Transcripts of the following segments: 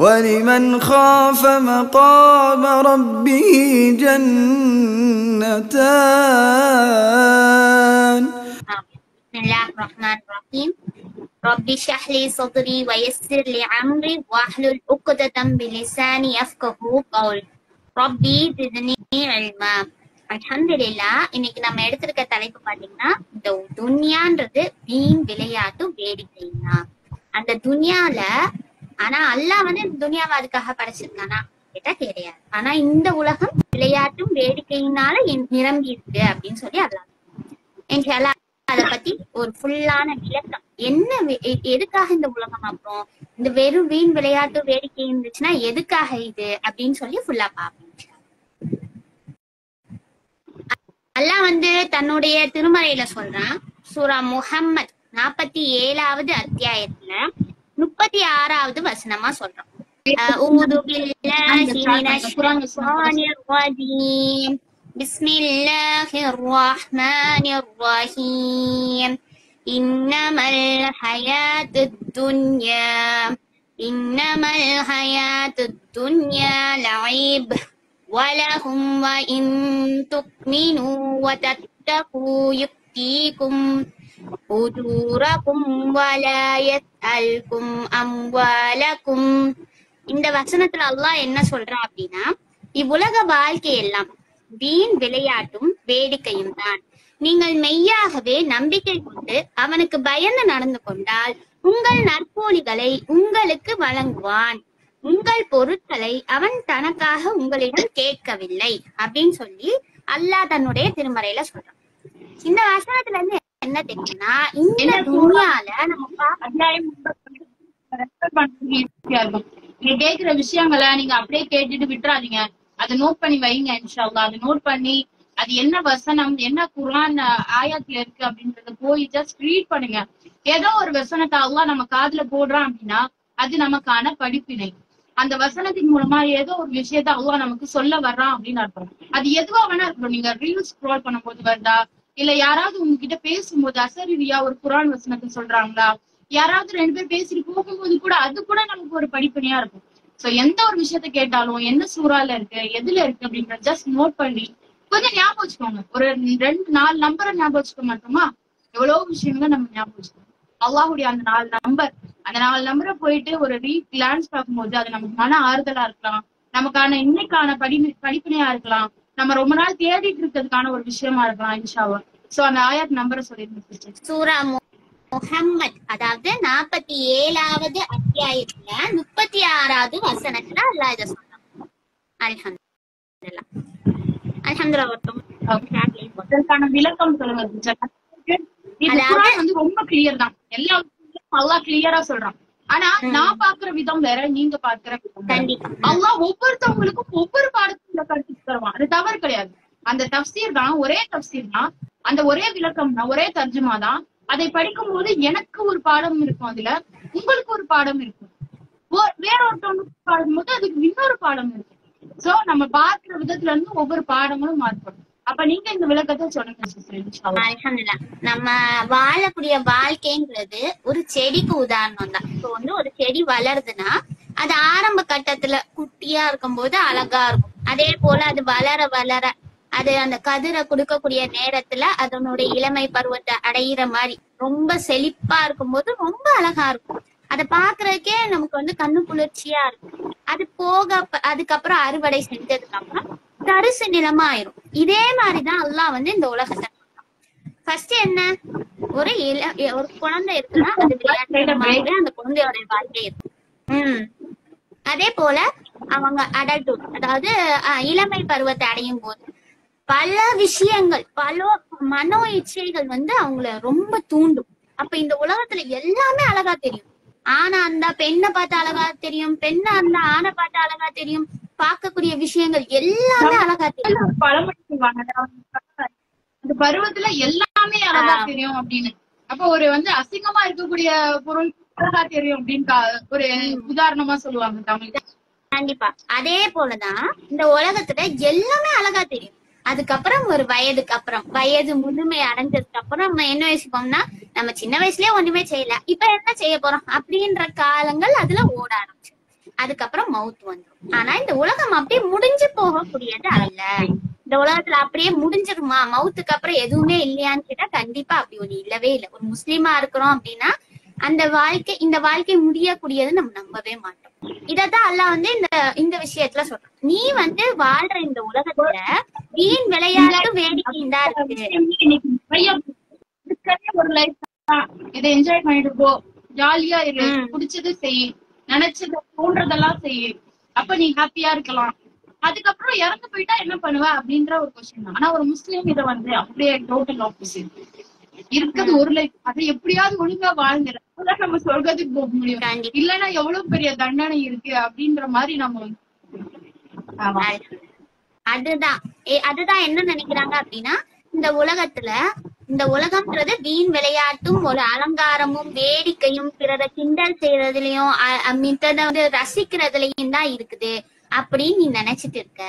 وَلِمَنْ خَافَ مَقَامَ رَبِّهِ جَنَّتَانِ. Bismillahirrahmanirrahim. Rabbi shrah li sadri wa yassir li amri wahlul 'uqdatam min lisani yafqahu qawli. Rabbi zidni ilma. அல்ஹம்துலில்லாஹ். இன்னைக்கு நம்ம எடுத்திருக்க தலைப்பு பாத்தீங்கன்னா, இந்த துன்யான்றது வீண் விளையாட்டு வேடிக்கைனா. அந்த துன்யால ஆனா அல்லாஹ் வந்து இந்த துன்யாவை அதுக்காக படைச்சிருக்கானா கேட்டா கிடையாது. ஆனா இந்த உலகம் விளையாட்டும் வேடிக்கையினால நிரம்பி இருக்கு அப்படின்னு சொல்லி அல்லாஹ் அத பத்தி ஒரு ஃபுல்லான விளக்கம். என்ன எதுக்காக இந்த உலகம், அப்புறம் இந்த வெறும் வீண் விளையாட்டு வேடிக்கை இருந்துச்சுன்னா எதுக்காக இது அப்படின்னு சொல்லி ஃபுல்லா பாப்போம். அல்லாஹ் வந்து தன்னுடைய திருமறையில சொல்றான். சூரா முஹம்மத் 47வது அத்தியாயத்துல 36வது வசனமா சொல்றான். அஊது பில்லாஹி மினஷ் ஷைத்தானிர் ரஜீம். பிஸ்மில்லாஹிர் ரஹ்மானிர் ரஹீம். இன்னமல் ஹயாத்துத் துன்யா லஈப் வலஹும் வஇன் துக்மினு வதத்தகு யுக்திகும் உஜூரகும் வலா யஸ்அல்கும் அம்வாலகும். இந்த வசனத்துல அல்லாஹ் என்ன சொல்றான் அப்படின்னா, இவ்வுலக வாழ்க்கை எல்லாம் வீண் விளையாட்டும் வேடிக்கையும் தான். நீங்கள் மெய்யாகவே நம்பிக்கை கொண்டு அவனுக்கு பயந்து நடந்து கொண்டால் உங்கள் நற்போலிகளை உங்களுக்கு வழங்குவான். உங்கள் பொருட்களை அவன் தனக்காக உங்களிடம் கேட்கவில்லை அப்படின்னு சொல்லி அல்லாஹ் தன்னுடைய திருமறையில சொல்றான். இந்த வசனத்துல இருந்து என்ன தெரியும்னா, இந்த துன்யால நீங்க கேக்குற விஷயங்களை நீங்க அப்படியே கேட்டுட்டு விட்டுறாதீங்க. அதை நோட் பண்ணி வைங்க. இன்ஷா அல்லாஹ் அதை நோட் பண்ணி அது என்ன வசனம், என்ன குர்ஆன் ஆயத்துல இருக்கு அப்படின்றத போய் ஜஸ்ட் ரீட் பண்ணுங்க. ஏதோ ஒரு வசனத்தை அல்லாஹ் நம்ம காதுல போடுறான் அப்படின்னா அது நமக்கான படிப்பினை. அந்த வசனத்தின் மூலமா ஏதோ ஒரு விஷயத்த அல்லாஹ் நமக்கு சொல்ல வர்றான் அப்படின்னு அர்த்தம். அது எதுவா வேணா இருக்கணும். நீங்க ரீல்ஸ் ஸ்க்ரோல் பண்ணும்போது வருதா, இல்ல யாராவது உங்ககிட்ட பேசும்போது அசரீரியா ஒரு குர்ஆன் வசனத்தை சொல்றாங்களா, யாராவது 2 பேர் பேசிட்டு போகும்போது கூட அது கூட நமக்கு ஒரு படிப்பினையா இருக்கும். சோ எந்த ஒரு விஷயத்த கேட்டாலும் என்ன சூறால இருக்கு, எதுல இருக்கு அப்படின்ற ஜஸ்ட் நோட் பண்ணி கொஞ்சம் ஞாபகம் வச்சுக்கோங்க. ஒரு 2-4 நம்பரை ஞாபகம் வச்சுக்க மாட்டோமா, எவ்வளவு விஷயங்களை நம்ம ஞாபகம் வச்சுக்கோங்க. அல்லாஹுடைய அந்த 4 நம்பரை போயிட்டு ஒரு கிளான்ஸ் பார்க்கும்போது அது நமக்கு மன ஆறுதலா இருக்கலாம், நமக்கான இன்னைக்கான படிப்பினையா இருக்கலாம், நம்ம ரொம்ப நாள் தேடிட்டு இருக்கிறதுக்கான ஒரு விஷயமா இருக்கலாம் இன்ஷா அல்லாஹ். சோ அந்த ஆயத் நம்பரை சொல்லிருந்தேன். சூரா முஹம்மத் அதாவது 47வது அத்தியாயத்துல 36வது வசனத்துல அல்லாஹ் இத சொல்றான். அல்ஹம்துலில்லாஹ். அதற்கான விளக்கம் சொல்லுங்க. வந்து ரொம்ப கிளியர் தான். எல்லா அல்லாஹ் கிளியரா சொல்றான். ஆனா நான் பாக்குற விதம் வேற, நீங்க பாக்குற விதம். அல்லாஹ் ஒவ்வொருத்தவங்களுக்கும் ஒவ்வொரு பாடத்துல கருத்து தருவான். அது தவறு கிடையாது. அந்த தஃப்சீர் தான், ஒரே தஃப்சீர் தான், அந்த ஒரே விளக்கம் தான், ஒரே தர்ஜுமா தான். அதை படிக்கும் போது எனக்கு ஒரு பாடம் இருக்கும், அதுல உங்களுக்கு ஒரு பாடம் இருக்கும், வேற ஒருத்தவங்களுக்கு பாடும் போது அதுக்கு இன்னொரு பாடம் இருக்கும். சோ நம்ம பார்க்கிற விதத்துல இருந்து ஒவ்வொரு பாடங்களும் மாறுபடும். அப்ப நீங்க இந்த விளக்கத்தை சொல்லுங்க. அல்ஹம்துலில்லாஹ். நம்ம வாழக்கூடிய வாழ்க்கைங்கிறது ஒரு செடிக்கு உதாரணம் தான். இப்போ வந்து ஒரு செடி வளருதுன்னா அது ஆரம்ப கட்டத்துல குட்டியா இருக்கும் போது அழகா இருக்கும். அதே போல அது வளர வளர அது அந்த கதிரை கொடுக்கக்கூடிய நேரத்துல அதனுடைய இளமை பருவத்தை அடையிற மாதிரி ரொம்ப செழிப்பா இருக்கும் போது ரொம்ப அழகா இருக்கும். அதை பாக்குறதுக்கே நமக்கு வந்து கண்ணு குளிர்ச்சியா இருக்கும். அது போக அதுக்கப்புறம் அறுவடை செஞ்சதுக்கு அப்புறம் தரிசு நிலமா ஆயிரும். இதே மாதிரிதான் அல்லாஹ் வந்து இந்த உலகத்தை ஃபர்ஸ்ட் என்ன, ஒரு குழந்தை இருக்குன்னா அது விளையாட்டு மாதிரி அந்த குழந்தையோட வாழ்க்கை இருக்கும். அதே போல அவங்க அடல்ட்ஹுட் அதாவது இளமை பருவத்தை அடையும் போது பல விஷயங்கள், பல மனோ இச்சைகள் வந்து அவங்கள ரொம்ப தூண்டும். அப்ப இந்த உலகத்துல எல்லாமே அழகா தெரியும். ஆனா அந்த பெண்ணை பார்த்து அழகா தெரியும், பெண்ணா அந்த ஆணை பார்த்து அழகா தெரியும், பார்க்கக்கூடிய விஷயங்கள் எல்லாமே அழகா தெரியும். அந்த பருவத்துல எல்லாமே அழகா தெரியும் அப்படின்னு. அப்ப ஒரு வந்து அசிங்கமா இருக்கக்கூடிய பொருள் அழகா தெரியும் அப்படின்னு ஒரு உதாரணமா சொல்லுவாங்க தமிழ். கண்டிப்பா. அதே போலதான் இந்த உலகத்துல எல்லாமே அழகா தெரியும். அதுக்கப்புறம் ஒரு வயதுக்கு அப்புறம், வயது முழுமை அடைஞ்சதுக்கு அப்புறம் நம்ம என்ன யோசிப்போம்னா, நம்ம சின்ன வயசுலயே ஒண்ணுமே செய்யல, இப்ப என்ன செய்ய போறோம் அப்படின்ற காலங்கள் அதுல ஓட ஆரம்பிச்சு. அதுக்கப்புறம் மவுத் வந்துடும். ஆனா இந்த உலகம் அப்படியே முடிஞ்சு போகக்கூடியது அல்ல. இந்த உலகத்துல அப்படியே முடிஞ்சிருமா, மவுத்துக்கு அப்புறம் எதுவுமே இல்லையான்னு கேட்டா கண்டிப்பா அப்படி ஒண்ணு இல்லவே இல்லை. ஒரு முஸ்லீமா இருக்கிறோம் அப்படின்னா அந்த இந்த வாழ்க்கை முடியக்கூடியது நம்ம நம்பவே மாட்டோம். இதத்தான் அல்லாஹ் வந்து இந்த விஷயத்துல சொல்றான். நீ வந்து வாழ்ற இந்த உலகத்துல வீண் விளையாட்டு வேடிக்கையும் தான் இருக்கு. ஒரு லைஃப் இதை என்ஜாய் பண்ணிட்டு போ, ஜாலியா இரு, பிடிச்சது செய், நினைச்சது தோன்றதெல்லாம் செய், அப்ப நீ ஹாப்பியா இருக்கலாம். அதுக்கப்புறம் இறந்து போயிட்டா என்ன பண்ணுவ அப்படின்ற ஒரு கொஸ்டின் தான். ஆனா ஒரு முஸ்லீம் இதை வந்து அப்படியே டோட்டல் ஆப்போசிட். இருக்கிறது ஒரு லைஃப், அதை எப்படியாவது ஒழுங்கா வாழ்ந்துட நம்ம சொர்க்கத்துக்கு போக முடியும். இல்லைன்னா எவ்வளவு பெரிய தண்டனை இருக்கு அப்படின்ற மாதிரி நம்ம அதுதான் என்ன நினைக்கிறாங்க அப்படின்னா, இந்த உலகம்ன்றது வீண் விளையாட்டும் ஒரு அலங்காரமும் வேடிக்கையும் பிறரை கிண்டல் செய்யறதுலயும் மித்தத வந்து ரசிக்கிறதுலயும் தான் இருக்குது அப்படின்னு நீ நினைச்சிட்டு இருக்க.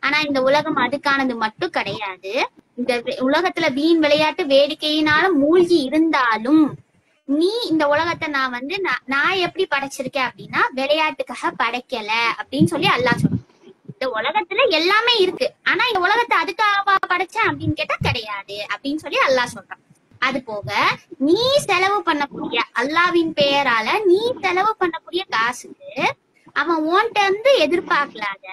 ஆனா இந்த உலகம் அதுக்கானது மட்டும் கிடையாது. இந்த உலகத்துல வீண் விளையாட்டு வேடிக்கையினால மூழ்கி இருந்தாலும் நீ இந்த உலகத்தை நான் எப்படி படைச்சிருக்கேன் அப்படின்னா விளையாட்டுக்காக படைக்கல அப்படின்னு சொல்லி அல்லாஹ் சொல்றான். இந்த உலகத்துல எல்லாமே இருக்கு, ஆனா இந்த உலகத்தை அதுக்காக படைச்சேன் அப்படின்னு கேட்டா கிடையாது அப்படின்னு சொல்லி அல்லாஹ் சொல்றான். அது போக நீ செலவு பண்ணக்கூடிய அல்லாஹ்வின் பெயரால நீ செலவு பண்ணக்கூடிய காசுக்கு அவன் உன்கிட்ட இருந்து எதிர்பார்க்கலாத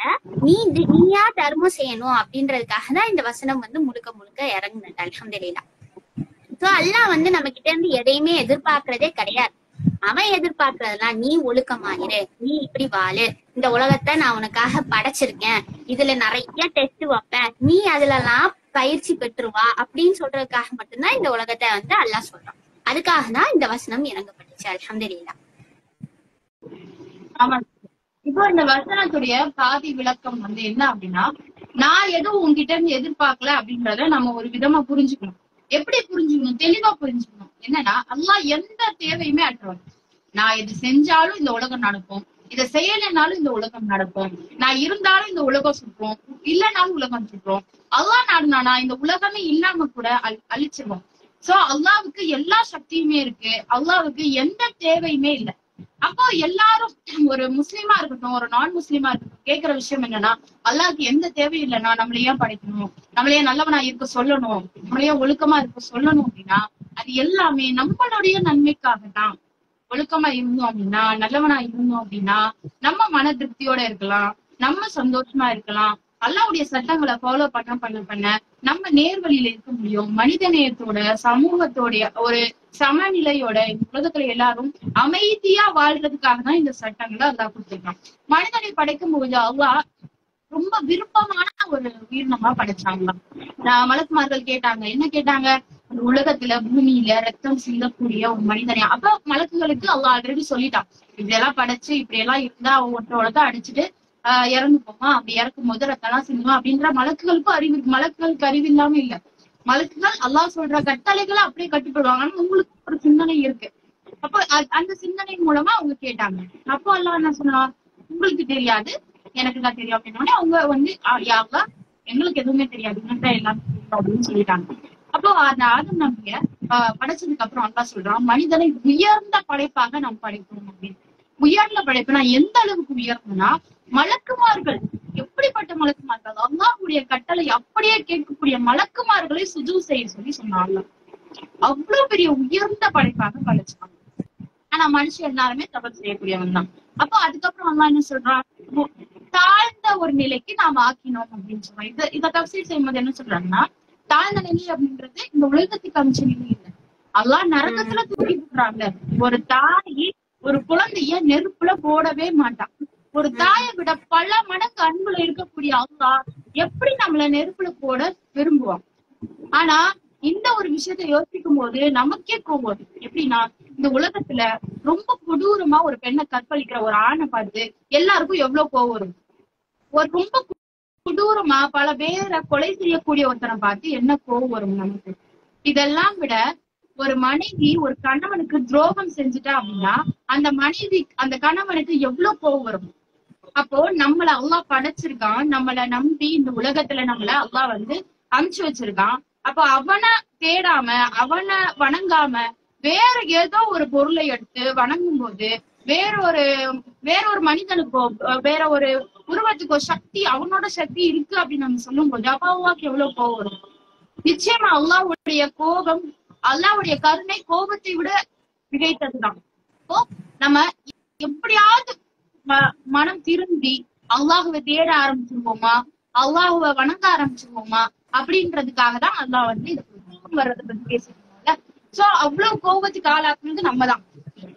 நீயா தர்மம் செய்யணும் அப்படின்றதுக்காக தான் இந்த வசனம் வந்து முழுக்க இறங்குனது. அல்ஹம்துலில்லாஹ். சோ அல்லாஹ் வந்து நம்ம கிட்ட இருந்து எதையுமே எதிர்பார்க்கறதே கிடையாது. அவன் எதிர்பார்க்கறதெல்லாம் நீ ஒழுக்கமாயிரு, நீ இப்படி வாழு, இந்த உலகத்தை நான் உனக்காக படைச்சிருக்கேன், இதுல நிறைய டெஸ்ட் வைப்பேன், நீ அதுல எல்லாம் பயிற்சி பெற்றுவா அப்படின்னு சொல்றதுக்காக மட்டும்தான் இந்த உலகத்தை வந்து அல்லாஹ் சொல்றான். அதுக்காக தான் இந்த வசனம் இறங்கப்பட்டுச்சு. அல்ஹம்துலில்லாஹ். ஆமா, இப்போ இந்த வசனத்துடைய பாதி விளக்கம் வந்து என்ன அப்படின்னா, நான் எதுவும் உங்ககிட்ட இருந்து எதிர்பார்க்கல அப்படின்றத நம்ம ஒரு விதமா புரிஞ்சுக்கணும். எப்படி புரிஞ்சுக்கணும்? தெளிவா புரிஞ்சுக்கணும். என்னன்னா அல்லாஹ் எந்த தேவையுமே அற்றவன். நான் இது செஞ்சாலும் இந்த உலகம் நடக்கும், இதை செய்யலைனாலும் இந்த உலகம் நடக்கும், நான் இருந்தாலும் இந்த உலகம் சுற்றும், இல்லைனாலும் உலகம் சுற்றும். அல்லாஹ் நாடுனா இந்த உலகமே இல்லாம கூட அழிச்சிருவோம். சோ அல்லாஹ்வுக்கு எல்லா சக்தியுமே இருக்கு, அல்லாஹ்வுக்கு எந்த தேவையுமே இல்லை. அப்போ எல்லாரும் ஒரு முஸ்லீமா இருக்கட்டும் ஒரு நான் முஸ்லீமா இருக்கட்டும் கேட்கிற விஷயம் என்னன்னா, அல்லாஹ்க்கு எந்த தேவையும் இல்லைன்னா நம்மள ஏன் படைக்கணும், நம்மள ஏன் நல்லவனா இருக்க சொல்லணும், நம்மளையே ஒழுக்கமா இருக்க சொல்லணும் அப்படின்னா அது எல்லாமே நம்மளுடைய நன்மைக்காக தான். ஒழுக்கமா இருந்தோம் அப்படின்னா, நல்லவனா இருந்தோம் அப்படின்னா நம்ம மன திருப்தியோட இருக்கலாம், நம்ம சந்தோஷமா இருக்கலாம், அல்லாஹ்வுடைய சட்டங்களை ஃபாலோ பண்ண நம்ம நேர்வழியில இருக்க முடியும். மனித நேயத்தோட சமூகத்தோடைய ஒரு சமநிலையோட இந்த உலகத்துல எல்லாரும் அமைதியா வாழ்றதுக்காக தான் இந்த சட்டங்களை அல்லாஹ் கொடுத்திருக்கான். மனிதனை படைக்கும் போது அல்லாஹ் ரொம்ப விருப்பமான ஒரு உயிரினமா படைச்சாங்களாம். மலக்குமார்கள் கேட்டாங்க, என்ன கேட்டாங்க? உலகத்துல பூமியில ரத்தம் சிந்தக்கூடிய ஒரு மனிதனை. அப்ப மலக்குகளுக்கு அல்லாஹ் ஆல்ரெடி சொல்லிட்டான், இதெல்லாம் படைச்சு இப்படி எல்லாம் இருந்தா ஒருத்தோட அடிச்சுட்டு இறந்து போமா, அப்படி இறக்கும் போது ரத்தம்லாம் சிந்துமா அப்படின்ற மலக்குகளுக்கும் அறிவு இருக்கு. மலக்குகளுக்கு அறிவு இல்லாம இல்ல, மலக்குகள் அல்லாஹ் சொல்ற கட்டளைகளை அப்படியே கட்டுப்படுவாங்க. ஆனா உங்களுக்கு ஒரு சிந்தனை இருக்கு. அப்போ அந்த சிந்தனை மூலமா அவங்க கேட்டாங்க. அப்போ அல்லாஹ் என்ன சொன்னா, உங்களுக்கு தெரியாது எனக்கு தான் தெரியும் அப்படின்னா அவங்க வந்து யாருலா எங்களுக்கு எதுவுமே தெரியாது எல்லாம் அப்படின்னு சொல்லிட்டாங்க. அப்போ அந்த ஆதம் நம்பிய படைச்சதுக்கு அப்புறம் அல்லாஹ் சொல்றான், மனிதனை உயர்ந்த படைப்பாக நாம் படைக்கணும் அப்படின்னு. உயர்ந்த படைப்புனா எந்த அளவுக்கு உயர்ந்தனா, மலக்குமார்கள் எப்படிப்பட்ட மலக்குமார்கள், அல்லாஹ்வுடைய கட்டளை அப்படியே கேட்கக்கூடிய மலக்குமார்களை சுஜூத் செய்ய சொல்லி சொன்னாங்க. அவ்வளவு பெரிய உயர்ந்த படைப்பாக படைச்சாங்க. ஆனா மனுஷன் எல்லாருமே தவறு செய்யக்கூடியவன் தான். அப்போ அதுக்கப்புறம் அல்லாஹ் என்ன சொல்றான், தாழ்ந்த ஒரு நிலைக்கு நாம ஆக்கினோம் அப்படின்னு சொல்றோம். இதை தஃசீர் செய்யும்போது என்ன சொல்றாங்கன்னா, தாழ்ந்த நிலை அப்படின்றது இந்த உலகத்துக்கு அமைச்ச நிலை இல்லை, அல்லாஹ் நரகத்துல தூக்கி போடுறாங்க. ஒரு தாய் ஒரு குழந்தைய நெருப்புல போடவே மாட்டான். ஒரு தாயை விட பல மடங்கு அன்புல இருக்கக்கூடிய அல்லாஹ் எப்படி நம்மள நெருப்புல போட விரும்புவான். ஆனா இந்த ஒரு விஷயத்த யோசிக்கும் போது நமக்கே கோவம் வரும். எப்படின்னா, இந்த உலகத்துல ரொம்ப கொடூரமா ஒரு பெண்ணை கற்பழிக்கிற ஒரு ஆணை பார்த்து எல்லாருக்கும் எவ்வளவு கோவம் வரும். ஒரு ரொம்ப கொடூரமா பல பேரை கொலை செய்யக்கூடிய ஒருத்தனை பார்த்து என்ன கோவம் வரும் நமக்கு. இதெல்லாம் விட ஒரு மனைவி ஒரு கணவனுக்கு துரோகம் செஞ்சுட்டா அப்படின்னா அந்த கணவனுக்கு எவ்வளவு கோவம் வரும். அப்போ நம்மள அல்லாஹ் படைச்சிருக்கான், நம்மள நம்பி இந்த உலகத்துல நம்மள அல்லாஹ் வந்து அமுச்சு வச்சிருக்கான். அப்போ அவனை தேடாம அவனை வணங்காம வேற ஏதோ ஒரு பொருளை எடுத்து வணங்கும் போது வேறொரு வேறொரு மனிதனுக்கோ வேற ஒரு உருவத்துக்கோ சக்தி, அவனோட சக்தி இருக்கு அப்படின்னு நம்ம சொல்லும் போது அப்ப அல்லாஹ்க்கு எவ்வளவு கோபம் வரும். நிச்சயமா அல்லாஹ்வுடைய கோபம், அல்லாஹ்வுடைய கருணை கோபத்தை விட மிகைத்ததுதான். இப்போ நம்ம எப்படியாவது மனம் திரும்பி அல்லாஹுவை தேட ஆரம்பிச்சிருவோமா, அல்லாஹுவை வணங்க ஆரம்பிச்சிருவோமா அப்படின்றதுக்காக தான் அல்லாஹ் வந்து இது வர்றதை பத்தி பேசிருக்கோம்ல. சோ அவ்வளவு கோபத்துக்கு ஆளாக்குறது நம்ம தான்.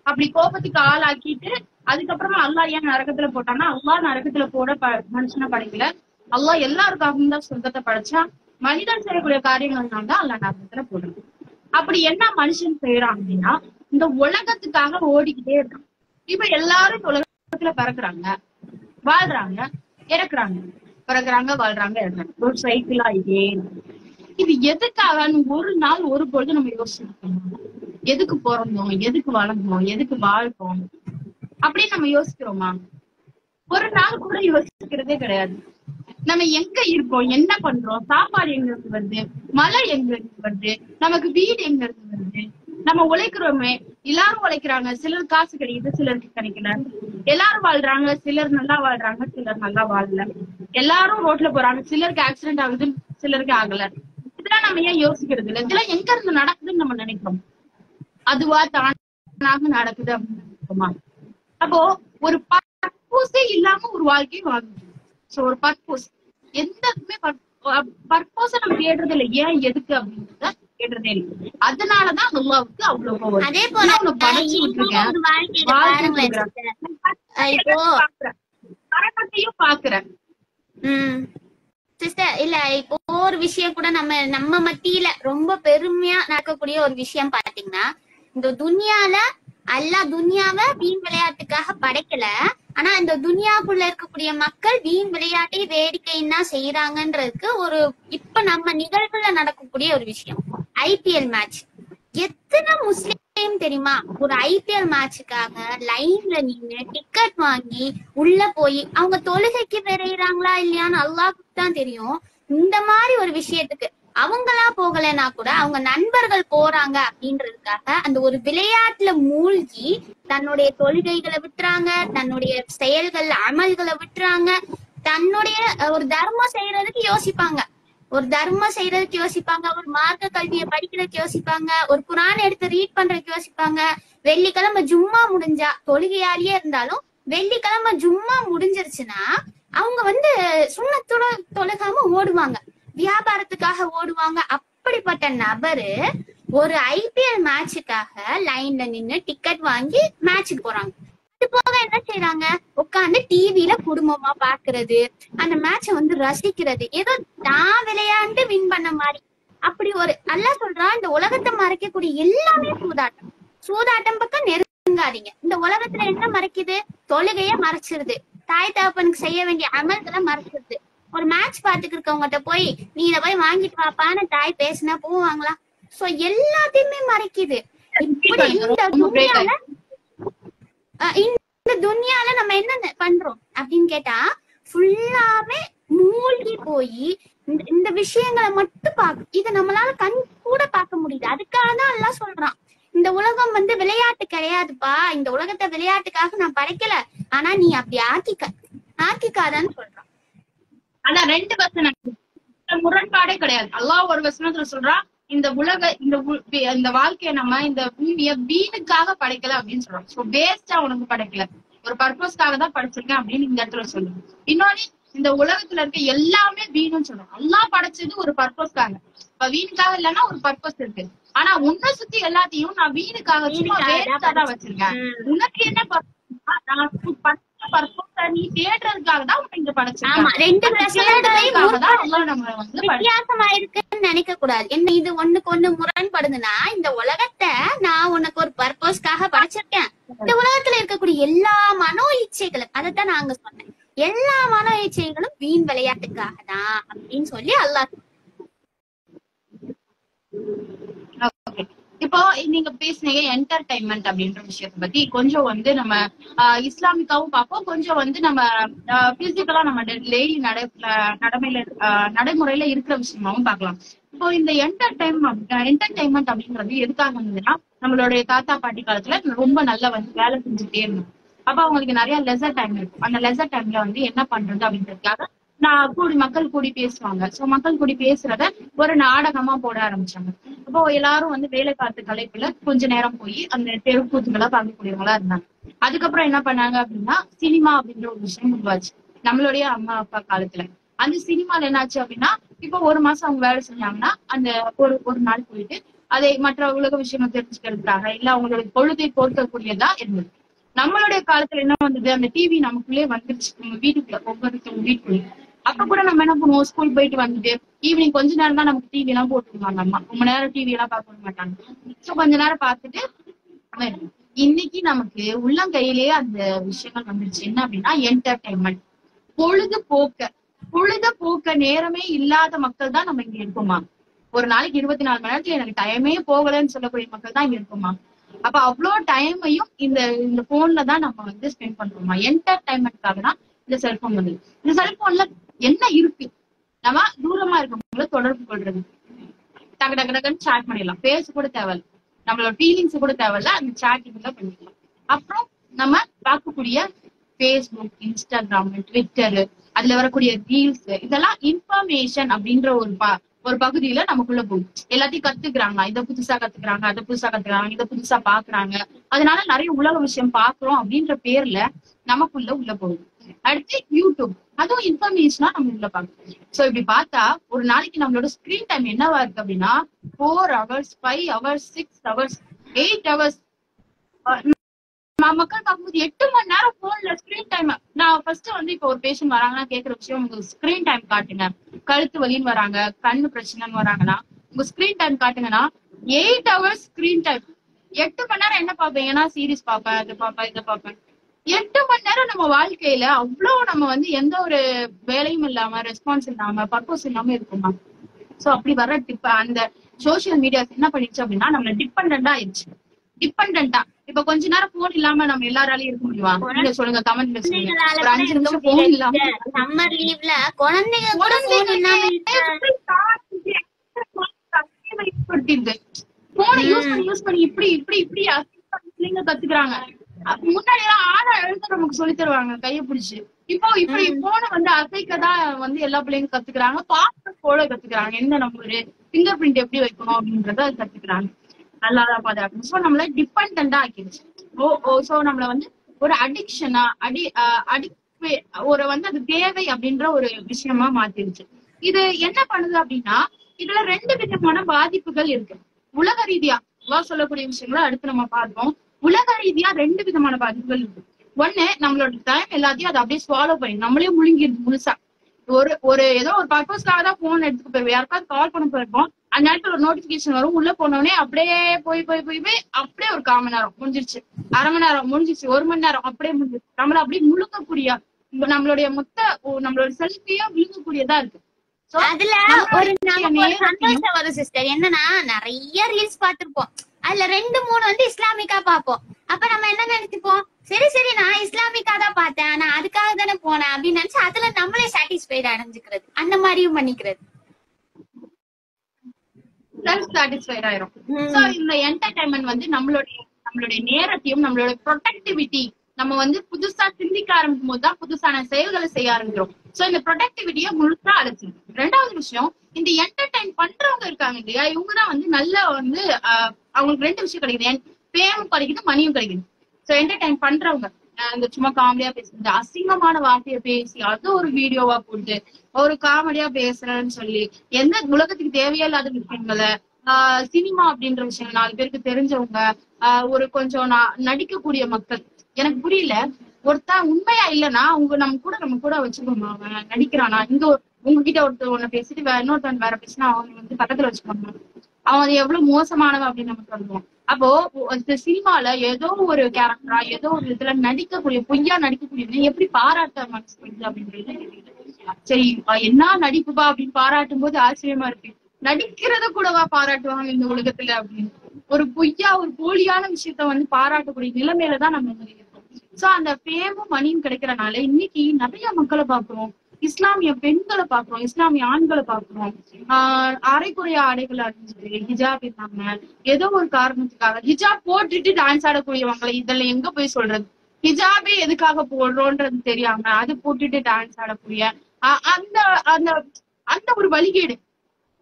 அப்படி கோபத்துக்கு ஆளாக்கிட்டு அதுக்கப்புறமா அல்லாஹ் ஏன் நரகத்துல போட்டான்னா, அல்லாஹ் நரகத்துல போட மனுஷனை படைக்கல, அல்லாஹ் எல்லாருக்காகவும் தான் சொர்க்கத்தை படைச்சா. மனிதன் செய்யக்கூடிய காரியங்கள்னால தான் அல்லாஹ் நரகத்துல போடுறது. அப்படி என்ன மனுஷன் செய்யறான் அப்படின்னா, இந்த உலகத்துக்காக ஓடிக்கிட்டே இருக்கான். இப்ப எல்லாரும் உலகத்துல பிறக்குறாங்க, வாழ்றாங்க, இறக்குறாங்க, பிறகுறாங்க, வாழ்றாங்க, இறக்குறாங்க. ஒரு சைக்கிளா இதே. இது எதுக்காக ஒரு நாள் ஒரு பொழுது நம்ம யோசிச்சிருக்கோம்? எதுக்கு பிறந்தோம், எதுக்கு வளர்ந்தோம், எதுக்கு வாழ்றோம் அப்படின்னு நம்ம யோசிக்கிறோமா? ஒரு நாள் கூட யோசிக்கிறதே கிடையாது. நம்ம எங்க இருக்கோம், என்ன பண்றோம், சாப்பாடு எங்க இருந்து வருது, மழை எங்க இருந்து வருது, நமக்கு வீடு எங்க இருந்து வருது, நம்ம உழைக்கிறோமே, எல்லாரும் உழைக்கிறாங்க, சிலர் காசு கிடைக்குது, சிலருக்கு கிடைக்கல, எல்லாரும் வாழ்றாங்க, சிலர் நல்லா வாழ்றாங்க, சிலர் நல்லா வாழல, எல்லாரும் ரோட்ல போறாங்க, சிலருக்கு ஆக்சிடென்ட் ஆகுது, சிலருக்கு ஆகல. இதெல்லாம் நம்ம ஏன் யோசிக்கிறது இல்லை? இதெல்லாம் எங்க இருந்து நடக்குதுன்னு நம்ம நினைக்கிறோம். அதுவா தானாக நடக்குது அப்படின்னு. அப்போ ஒரு பர்பஸே இல்லாம ஒரு வாழ்க்கையை வாங்குது. சோ ஒரு பர்பஸ், எந்தமே பர்பஸ நம்ம தேடுறது இல்லை. ஏன் எதுக்கு அப்படின்றத தேடுறதே இல்லை. அதனாலதான் அல்லாஹ்வுக்கு அவ்வளவு கோபம். அதே போல படைச்சு விட்டுருக்கேன், மரணத்தையும் பாக்குறேன். சிஸ்டர் இல்ல, இப்போ ஒரு விஷயம் கூட நம்ம மத்தியில ரொம்ப பெருமையா நடக்கக்கூடிய ஒரு விஷயம் பாத்தீங்கன்னா, இந்த துன்யால அல்லாஹ் துன்யாவை வீண் விளையாட்டுக்காக படைக்கல. ஆனா இந்த துன்யாக்குள்ள இருக்கக்கூடிய மக்கள் வீண் விளையாட்டை வேடிக்கைன்னா செய்யறாங்கன்றதுக்கு ஒரு இப்ப நம்ம நிகழ்வுல நடக்கக்கூடிய ஒரு விஷயம், ஐபிஎல் மேட்ச். எத்தனை முஸ்லீம் தெரியுமா ஒரு ஐபிஎல் மேட்சுக்காக லைன்ல நின்று டிக்கெட் வாங்கி உள்ள போய் அவங்க தொழுகைக்கு விரைகிறாங்களா இல்லையான்னு அல்லாஹ்வுக்கு தான் தெரியும். இந்த மாதிரி ஒரு விஷயத்துக்கு அவங்களா போகலைன்னா கூட அவங்க நண்பர்கள் போறாங்க அப்படின்றதுக்காக அந்த ஒரு விளையாட்டுல மூழ்கி தன்னுடைய தொழுகைகளை விட்டுறாங்க, தன்னுடைய செயல்கள் அமல்களை விட்டுறாங்க, தன்னுடைய ஒரு தர்மம் செய்யறதுக்கு யோசிப்பாங்க, ஒரு தர்மம் செய்யறதுக்கு யோசிப்பாங்க, ஒரு மார்க்க கல்வியை படிக்கிறதுக்கு யோசிப்பாங்க, ஒரு குரான் எடுத்து ரீட் பண்றதுக்கு யோசிப்பாங்க. வெள்ளிக்கிழமை ஜும்மா முடிஞ்சா, தொழுகையாலேயே இருந்தாலும் வெள்ளிக்கிழமை ஜும்மா முடிஞ்சிருச்சுன்னா அவங்க சுண்ணத்தோட தொழுகாம ஓடுவாங்க, வியாபாரத்துக்காக ஓடுவாங்க. அப்படிப்பட்ட நபரு ஒரு ஐபிஎல் மேட்சுக்காக லைன்ல நின்னு டிக்கெட் வாங்கி மேட்சுக்கு போறாங்க. அது போக என்ன செய்யறாங்க, உட்காந்து டிவில குடும்பமா பாக்குறது, அந்த மேட்ச ரசிக்கிறது, ஏதோ நான் விளையாண்டு வின் பண்ண மாதிரி. அப்படி ஒரு அல்லாஹ் சொல்றான், இந்த உலகத்தை மறைக்கக்கூடிய எல்லாமே சூதாட்டம். சூதாட்டம் பக்கம் நெருங்காதீங்க. இந்த உலகத்துல என்ன மறைக்குது? தொழுகைய மறைச்சிருது, தாய் தகப்பனுக்கு செய்ய வேண்டிய அமல்களை மறைச்சிருது. ஒரு மேட்ச் பாத்துக்கு இருக்கவங்ககிட்ட போய் நீ இத போய் வாங்கிட்டு வாப்பான்னு தாய் பேசினா போவாங்களா? சோ எல்லாத்தையுமே மறைக்குது. இப்படி இந்த துன்யால நம்ம என்ன பண்றோம் அப்படின்னு கேட்டா, ஃபுல்லாவே மூழ்கி போய் இந்த விஷயங்களை மட்டும் பாக்கு. இத நம்மளால கண் கூட பார்க்க முடியுது. அதுக்காக தான் எல்லாம் சொல்றான், இந்த உலகம் விளையாட்டு கிடையாதுப்பா, இந்த உலகத்தை விளையாட்டுக்காக நான் படைக்கல, ஆனா நீ அப்படி ஆக்கிக்காதான்னு சொல்றான். ஆனா ரெண்டு வசனம் முரண்பாடே கிடையாது. அல்லாஹ் ஒரு வசனத்துல சொல்றான், இந்த இந்த வாழ்க்கைய நம்ம இந்த பூமிய வீணுக்காக படைக்கல அப்படின்னு சொல்றோம். சோ வேஸ்டா உனக்கு படைக்கல, ஒரு பர்பஸ்க்காக தான் படைச்சிருக்கேன் அப்படின்னு இந்த இடத்துல சொல்லுங்க. இன்னொன்னு, இந்த உலகத்துல இருக்க எல்லாமே வீணுன்னு சொல்றோம். அல்லாஹ் படைச்சது ஒரு பர்பஸ்க்காக, இப்ப வீணுக்காக இல்லைன்னா ஒரு பர்பஸ் இருக்கு. ஆனா உன்னை சுத்தி எல்லாத்தையும் நான் வீணுக்காக சும்மா வேஸ்டா தான் வச்சிருக்கேன். உனக்கு என்ன நீ தேடுறதுக்காக தான் இங்க வித்தியாசமா இருக்குன்னு நினைக்க கூடாது. என்ன இது ஒண்ணுக்கு ஒண்ணு முரண்படுதுன்னா, இந்த உலகத்தை நான் உனக்கு ஒரு பர்பஸ்க்காக படைச்சிருக்கேன். இந்த உலகத்துல இருக்கக்கூடிய எல்லா மனோ இச்சைகளும், அதைத்தான் நாங்க சொன்னேன், எல்லா மனோ இச்சைகளும் வீண் விளையாட்டுக்காக தான் அப்படின்னு சொல்லி அல்லாஹ். இப்போ நீங்க பேசுனீங்க என்டர்டைன்மெண்ட் அப்படின்ற விஷயத்த பத்தி. கொஞ்சம் நம்ம இஸ்லாமிக்காவும் பார்ப்போம், கொஞ்சம் நம்ம பிசிக்கலா நம்ம டெய்லி நடைமுறையில இருக்கிற விஷயமாவும் பார்க்கலாம். இப்போ இந்த என்டர்டைன்மெண்ட் அப்படின்றது எதுக்காக வந்ததுன்னா, நம்மளுடைய தாத்தா பாட்டி காலத்துல ரொம்ப நல்லா வந்து வேலை செஞ்சுட்டே இருந்தோம். அப்ப அவங்களுக்கு நிறைய லெசர் டைம் இருக்கும். அந்த லெசர் டைம்ல வந்து என்ன பண்றது அப்படின்றதுக்காக மக்கள் கூடி பேசுவாங்க. சோ மக்கள் கூடி பேசுறத ஒரு நாடகமா போட ஆரம்பிச்சாங்க. அப்போ எல்லாரும் வந்து வேலை பார்த்த கலைப்புல கொஞ்ச நேரம் போய் அந்த தெருக்கூத்துக்களா பார்க்கக்கூடியவங்களா இருந்தாங்க. அதுக்கப்புறம் என்ன பண்ணாங்க அப்படின்னா, சினிமா அப்படின்ற ஒரு விஷயம் உருவாச்சு நம்மளுடைய அம்மா அப்பா காலத்துல. அந்த சினிமால என்னாச்சு அப்படின்னா, இப்போ ஒரு மாசம் அவங்க வேலை செஞ்சாங்கன்னா அந்த ஒரு நாள் போயிட்டு அதை மற்ற உலக விஷயங்கள் தெரிஞ்சுக்கிறதுக்காக இல்ல அவங்களோட பொழுதை போர்க்கக்கூடியதா இருந்தது. நம்மளுடைய காலத்துல என்ன வந்தது, அந்த டிவி நமக்குள்ளே வந்துருச்சு, நம்ம வீட்டுக்குள்ள ஒவ்வொருத்தவங்க வீட்டுக்குள்ள. அப்ப கூட நம்ம என்ன பண்ணுவோம், ஸ்கூல் போயிட்டு வந்துட்டு ஈவினிங் கொஞ்ச நேரம் தான் நமக்கு டிவி எல்லாம் போட்டுருவாங்க அம்மா, ரொம்ப நேரம் டிவி எல்லாம் பார்க்க மாட்டாங்க. சோ கொஞ்ச நேரம் பார்த்துட்டு இன்னைக்கு நமக்கு உள்ளங்கையிலேயே அந்த விஷயங்கள் வந்துருச்சு. என்ன அப்படின்னா என்டர்டைன்மெண்ட், பொழுதுபோக்க நேரமே இல்லாத மக்கள் தான் நம்ம இங்க இருக்கோமா. ஒரு நாளைக்கு 24 மணி நேரத்துல எனக்கு டைமே போகலன்னு சொல்லக்கூடிய மக்கள் தான் இங்க இருக்கோமா. அப்ப அவ்வளவு டைமையும் இந்த போன்ல தான் நம்ம வந்து ஸ்பெண்ட் பண்றோமா. என்டர்டைன்மெண்ட்காக தான் இந்த செல்போன் வந்து. இந்த செல்போன்ல என்ன இருக்கு, நம்ம தூரமா இருக்கவங்கள தொடர்பு கொள்றது, டக்கு டக்கு டக்குன்னு சாட் பண்ணிடலாம், பேச கூட தேவையில்ல, நம்மளோட ஃபீலிங்ஸ் கூட தேவையில்ல, அந்த சாட்டிங் தான் பண்ணிக்கலாம். அப்புறம் நம்ம பார்க்கக்கூடிய பேஸ்புக், இன்ஸ்டாகிராம், ட்விட்டர், அதுல வரக்கூடிய ரீல்ஸ், இதெல்லாம் இன்ஃபர்மேஷன் அப்படின்ற ஒரு பகுதியில நமக்குள்ள போகும். எல்லாத்தையும் கத்துக்கிறாங்க, இதை புதுசா கத்துக்கிறாங்க, அதை புதுசா கத்துக்கிறாங்க, இதை புதுசா பாக்குறாங்க. அதனால நிறைய உலக விஷயம் பாக்குறோம் அப்படின்ற பேர்ல உள்ள போகுது. அடுத்து யூடியூப், அதுவும் இன்ஃபர்மேஷனா நம்ம உள்ள பாக்குறோம். சோ இப்படி பார்த்தா ஒரு நாளைக்கு நம்மளோட ஸ்கிரீன் டைம் என்னவா இருக்கு அப்படின்னா 4 hours, 5 hours, 6 hours, 8 hours. மக்கள் பார்க்கும்போது 8 மணி நேரம் போன்ல ஸ்கிரீன் டைம். நான் ஃபர்ஸ்ட் வந்து இப்போ ஒரு பேஷண்ட் வராங்கன்னா கேட்கிற விஷயம், உங்களுக்கு ஸ்கிரீன் டைம் காட்டுங்க, கழுத்து வலின்னு வராங்க, கண்ணு பிரச்சனைன்னு வராங்கன்னா உங்க ஸ்கிரீன் டைம் காட்டுங்கன்னா 8 hours ஸ்கிரீன் டைம். 8 மணி நேரம் என்ன பார்ப்பேன், ஏன்னா சீரிஸ் பார்ப்பேன், அதை பார்ப்பேன், இதை பார்ப்பேன். 8 மணி நேரம் நம்ம வாழ்க்கையில அவ்வளவு நம்ம வந்து எந்த ஒரு வேலையும் இல்லாம, ரெஸ்பான்ஸ் இல்லாம, பர்பஸ் இல்லாம இருக்குமா. சோ அப்படி வர அந்த சோசியல் மீடியாஸ் என்ன பண்ணிடுச்சு அப்படின்னா நம்மள டிபெண்டா ஆயிடுச்சு. இப்ப கொஞ்ச நேரம் போன் இல்லாம நம்ம எல்லாராலையும் இருக்க முடியுமா? நீங்க சொல்லுங்க, கமெண்ட்ல சொல்லுங்க. ஒரு 5 நிமிஷம் போன் இல்லாம சம்மர் லீவ்ல குழந்தைங்க போனை யூஸ் பண்ணி இப்படி பிள்ளைங்க கத்துக்கிறாங்க. முன்னாடி எல்லாம் ஆனா எழுத நமக்கு சொல்லி தருவாங்க கைய பிடிச்சு. இப்போ இப்படி போனை வந்து அசைக்கதான் வந்து எல்லா பிள்ளைங்க கத்துக்கிறாங்க, பாஸ்போர்ட் போல கத்துக்கிறாங்க, என்ன நம்மளுடைய பிங்கர் பிரிண்ட் எப்படி வைக்கணும் அப்படின்றத கத்துக்கிறாங்க. நல்லாதான் பாதுகாக்கணும். சோ நம்மள டிபெண்டா ஆக்கிடுச்சு. சோ நம்மள வந்து ஒரு அடிக்ஷனா ஒரு வந்து அது தேவை அப்படின்ற ஒரு விஷயமா மாத்திருச்சு. இது என்ன பண்ணுது அப்படின்னா, இதுல 2 விதமான பாதிப்புகள் இருக்கு. உலக ரீதியா சொல்லக்கூடிய விஷயங்களை அடுத்து நம்ம பார்ப்போம். உலக ரீதியா 2 விதமான பாதிப்புகள் இருக்கு. ஒண்ணு, நம்மளோட டைம் எல்லாத்தையும் அதை அப்படியே ஸ்வாலோ பண்ணி நம்மளே முழுங்கிடுது முழுசா. ஒரு ஏதோ ஒரு பர்பஸ்க்காக தான் போன் எடுத்துட்டு போயிருவோம், யாருக்காவது கால் பண்ண போயிருப்போம், அந்த நேரத்துல ஒரு நோட்டிபிகேஷன் வரும், உள்ள போனோடனே அப்படியே போய் அப்படியே ஒரு 1/4 மணி நேரம் முடிஞ்சிருச்சு, 1/2 மணி நேரம் முடிஞ்சிருச்சு, 1 மணி நேரம் அப்படியே முடிஞ்சிருச்சு. நம்மள அப்படியே முழுக்கக்கூடிய நம்மளுடைய நம்மளோட செல்ஃபியா விழுங்கக்கூடியதா இருக்கு. அதுல ஒரு சந்தோஷம் வரும் சிஸ்டர். என்னன்னா நிறைய ரீல்ஸ் பாத்துருப்போம், அதுல 2-3 வந்து இஸ்லாமிக்கா பாப்போம். அப்ப நம்ம என்ன நினைச்சுப்போம், சரி நான் இஸ்லாமிக்கா தான் பார்த்தேன், ஆனா அதுக்காக தானே போனேன் அப்படின்னு நினைச்சு அதுல நம்மளே சாட்டிஸ்ஃபைட் அடைஞ்சுக்கிறது, அந்த மாதிரியும் பண்ணிக்கிறது, செல்ஃப் சாட்டிஸ்ஃபைட் ஆயிரும். சோ இந்த என்டர்டைன்மெண்ட் வந்து நம்மளுடைய நேரத்தையும் நம்மளோட ப்ரொடக்டிவிட்டி, நம்ம வந்து புதுசா சிந்திக்க ஆரம்பிக்கும் போதுதான் புதுசான செயல்களை செய்ய ஆரம்பிக்கிறோம். சோ இந்த ப்ரொடக்டிவிட்டியை முழுசா அழைச்சிடும். 2வது விஷயம், இந்த என்டர்டைன் பண்றவங்க இருக்காங்க இல்லையா, இவங்கதான் வந்து நல்ல வந்து அவங்களுக்கு 2 விஷயம் கிடைக்குது, பேமும் கிடைக்குது, மணியும் கிடைக்குது. சோ என்டர்டைன் பண்றவங்க இந்த சும்மா காமெடியா பேசுறது, அசிங்கமான வார்த்தையை பேசி அது ஒரு வீடியோவா போட்டு ஒரு காமெடியா பேசுறேன்னு சொல்லி எந்த உலகத்துக்கு தேவையா இல்லாத விஷயங்களை, சினிமா அப்படின்ற விஷயம் 4 பேருக்கு தெரிஞ்சவங்க, ஒரு கொஞ்சம் நடிக்கக்கூடிய மக்கள். எனக்கு புரியல, ஒருத்தன் உண்மையா இல்லைன்னா நம்ம கூட வச்சுக்கோமா, அவன் நடிக்கிறானா, இங்க உங்ககிட்ட ஒண்ணு பேசிட்டு இன்னொருத்தன் வேற பேசினா அவங்க வந்து பக்கத்துல வச்சுக்கோங்க, அவன் அது எவ்வளவு மோசமானவன் அப்படின்னு நமக்கு சொல்லுவோம். அப்போ இந்த சினிமால ஏதோ ஒரு கேரக்டரா ஏதோ ஒரு இதுல பொய்யா நடிக்கக்கூடிய எப்படி பாராட்ட மனசு வருது அப்படின்றது. சரி என்ன நடிப்புப்பா அப்படின்னு பாராட்டும் போது ஆச்சரியமா இருக்கு, நடிக்கிறத கூடவா பாராட்டுவாங்க இந்த உலகத்துல அப்படின்னு ஒரு போலியான விஷயத்த வந்து பாராட்டக்கூடிய நிலைமையில தான் நம்ம இருக்கோம். சோ அந்த பேமும் மணியும் கிடைக்கிறனால இன்னைக்கு நிறைய மக்களை பாக்குறோம், இஸ்லாமிய பெண்களை பாக்குறோம், இஸ்லாமிய ஆண்களை பாக்குறோம். அரைக்குறைய ஆடைகள் அணிஞ்சிட்டு ஹிஜாப் இல்லாம ஏதோ ஒரு காரணத்துக்காக ஹிஜாப் போட்டுட்டு டான்ஸ் ஆடக்கூடியவங்களை இதுல எங்க போய் சொல்றது? ஹிஜாபே எதுக்காக போடுறோன்றது தெரியாம அது போட்டுட்டு டான்ஸ் ஆடக்கூடிய அந்த அந்த அந்த ஒரு வழிகேடு.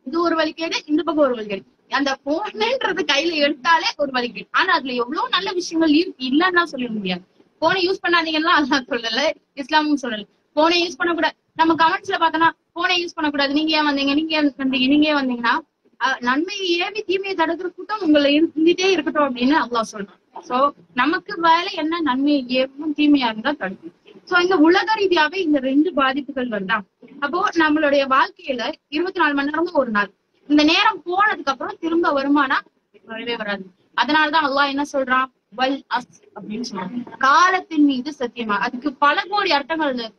இது ஒரு வழிகேடு, இந்த பக்கம் ஒரு வழிகேடு. அந்த போன்ன்றது கையில எடுத்தாலே ஒரு வழிகேடு. ஆனா அதுல எவ்வளவு நல்ல விஷயங்கள் இருக்கு, இல்லன்னா சொல்ல முடியாது. போனை யூஸ் பண்ணாதீங்கன்னா அல்லாஹ் சொல்லல, இஸ்லாமும் சொல்லல. போனை யூஸ் பண்ணக்கூடாது. நம்ம கமெண்ட்ஸ்ல பார்த்தோம்னா போனை யூஸ் பண்ணக்கூடாது, நீங்க ஏன் வந்தீங்க, நீங்க ஏன் வந்தீங்க, நீங்க ஏன் வந்தீங்கன்னா நன்மையை ஏவி தீமையை தடுக்கிற கூட்டம் உங்களை இருந்துட்டே இருக்கட்டும் அப்படின்னு அல்லாஹ் சொல்றான். சோ நமக்கு வேலை என்ன, நன்மையை ஏவும் தீமையா இருந்தா தடுக்கும். சோ இந்த உலக ரீதியாவே இந்த 2 பாதிப்புகள் வந்தா அப்போ நம்மளுடைய வாழ்க்கையில 24 மணி நேரமும் ஒரு நாள். இந்த நேரம் போனதுக்கு அப்புறம் திரும்ப வருமானா வரவே வராது. அதனாலதான் அல்லாஹ் என்ன சொல்றான், வல் அஸ் அப்படின்னு சொல்றான், காலத்தின் மீது சத்தியமா. அதுக்கு பல கோடி அர்த்தங்கள் இருக்கு.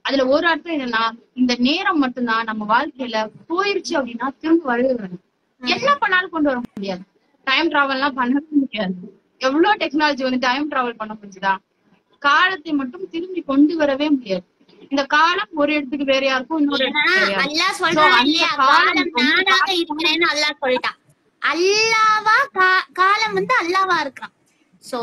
அதுல ஒரு அர்த்தம் என்னன்னா, இந்த நேரம் மட்டும்தான் நம்ம வாழ்க்கையில போயிருச்சு அப்படின்னா திரும்ப வரவே வராது. என்ன பண்ணாலும் கொண்டு வர முடியாது. டைம் டிராவல் எல்லாம் பண்ணவே முடியாது. எவ்வளவு டெக்னாலஜி வந்து டைம் டிராவல் பண்ண முடிஞ்சுதா? காலத்தை மட்டும் திரும்பி கொண்டு வரவே முடியாது. இந்த காலம் ஒரு இடத்துக்கு வேற யாருக்கும் இன்னொரு இடத்துக்கு வேற சொல்லிட்டான். அல்லாவா காலம் வந்து அல்லாவா இருக்கான். சோ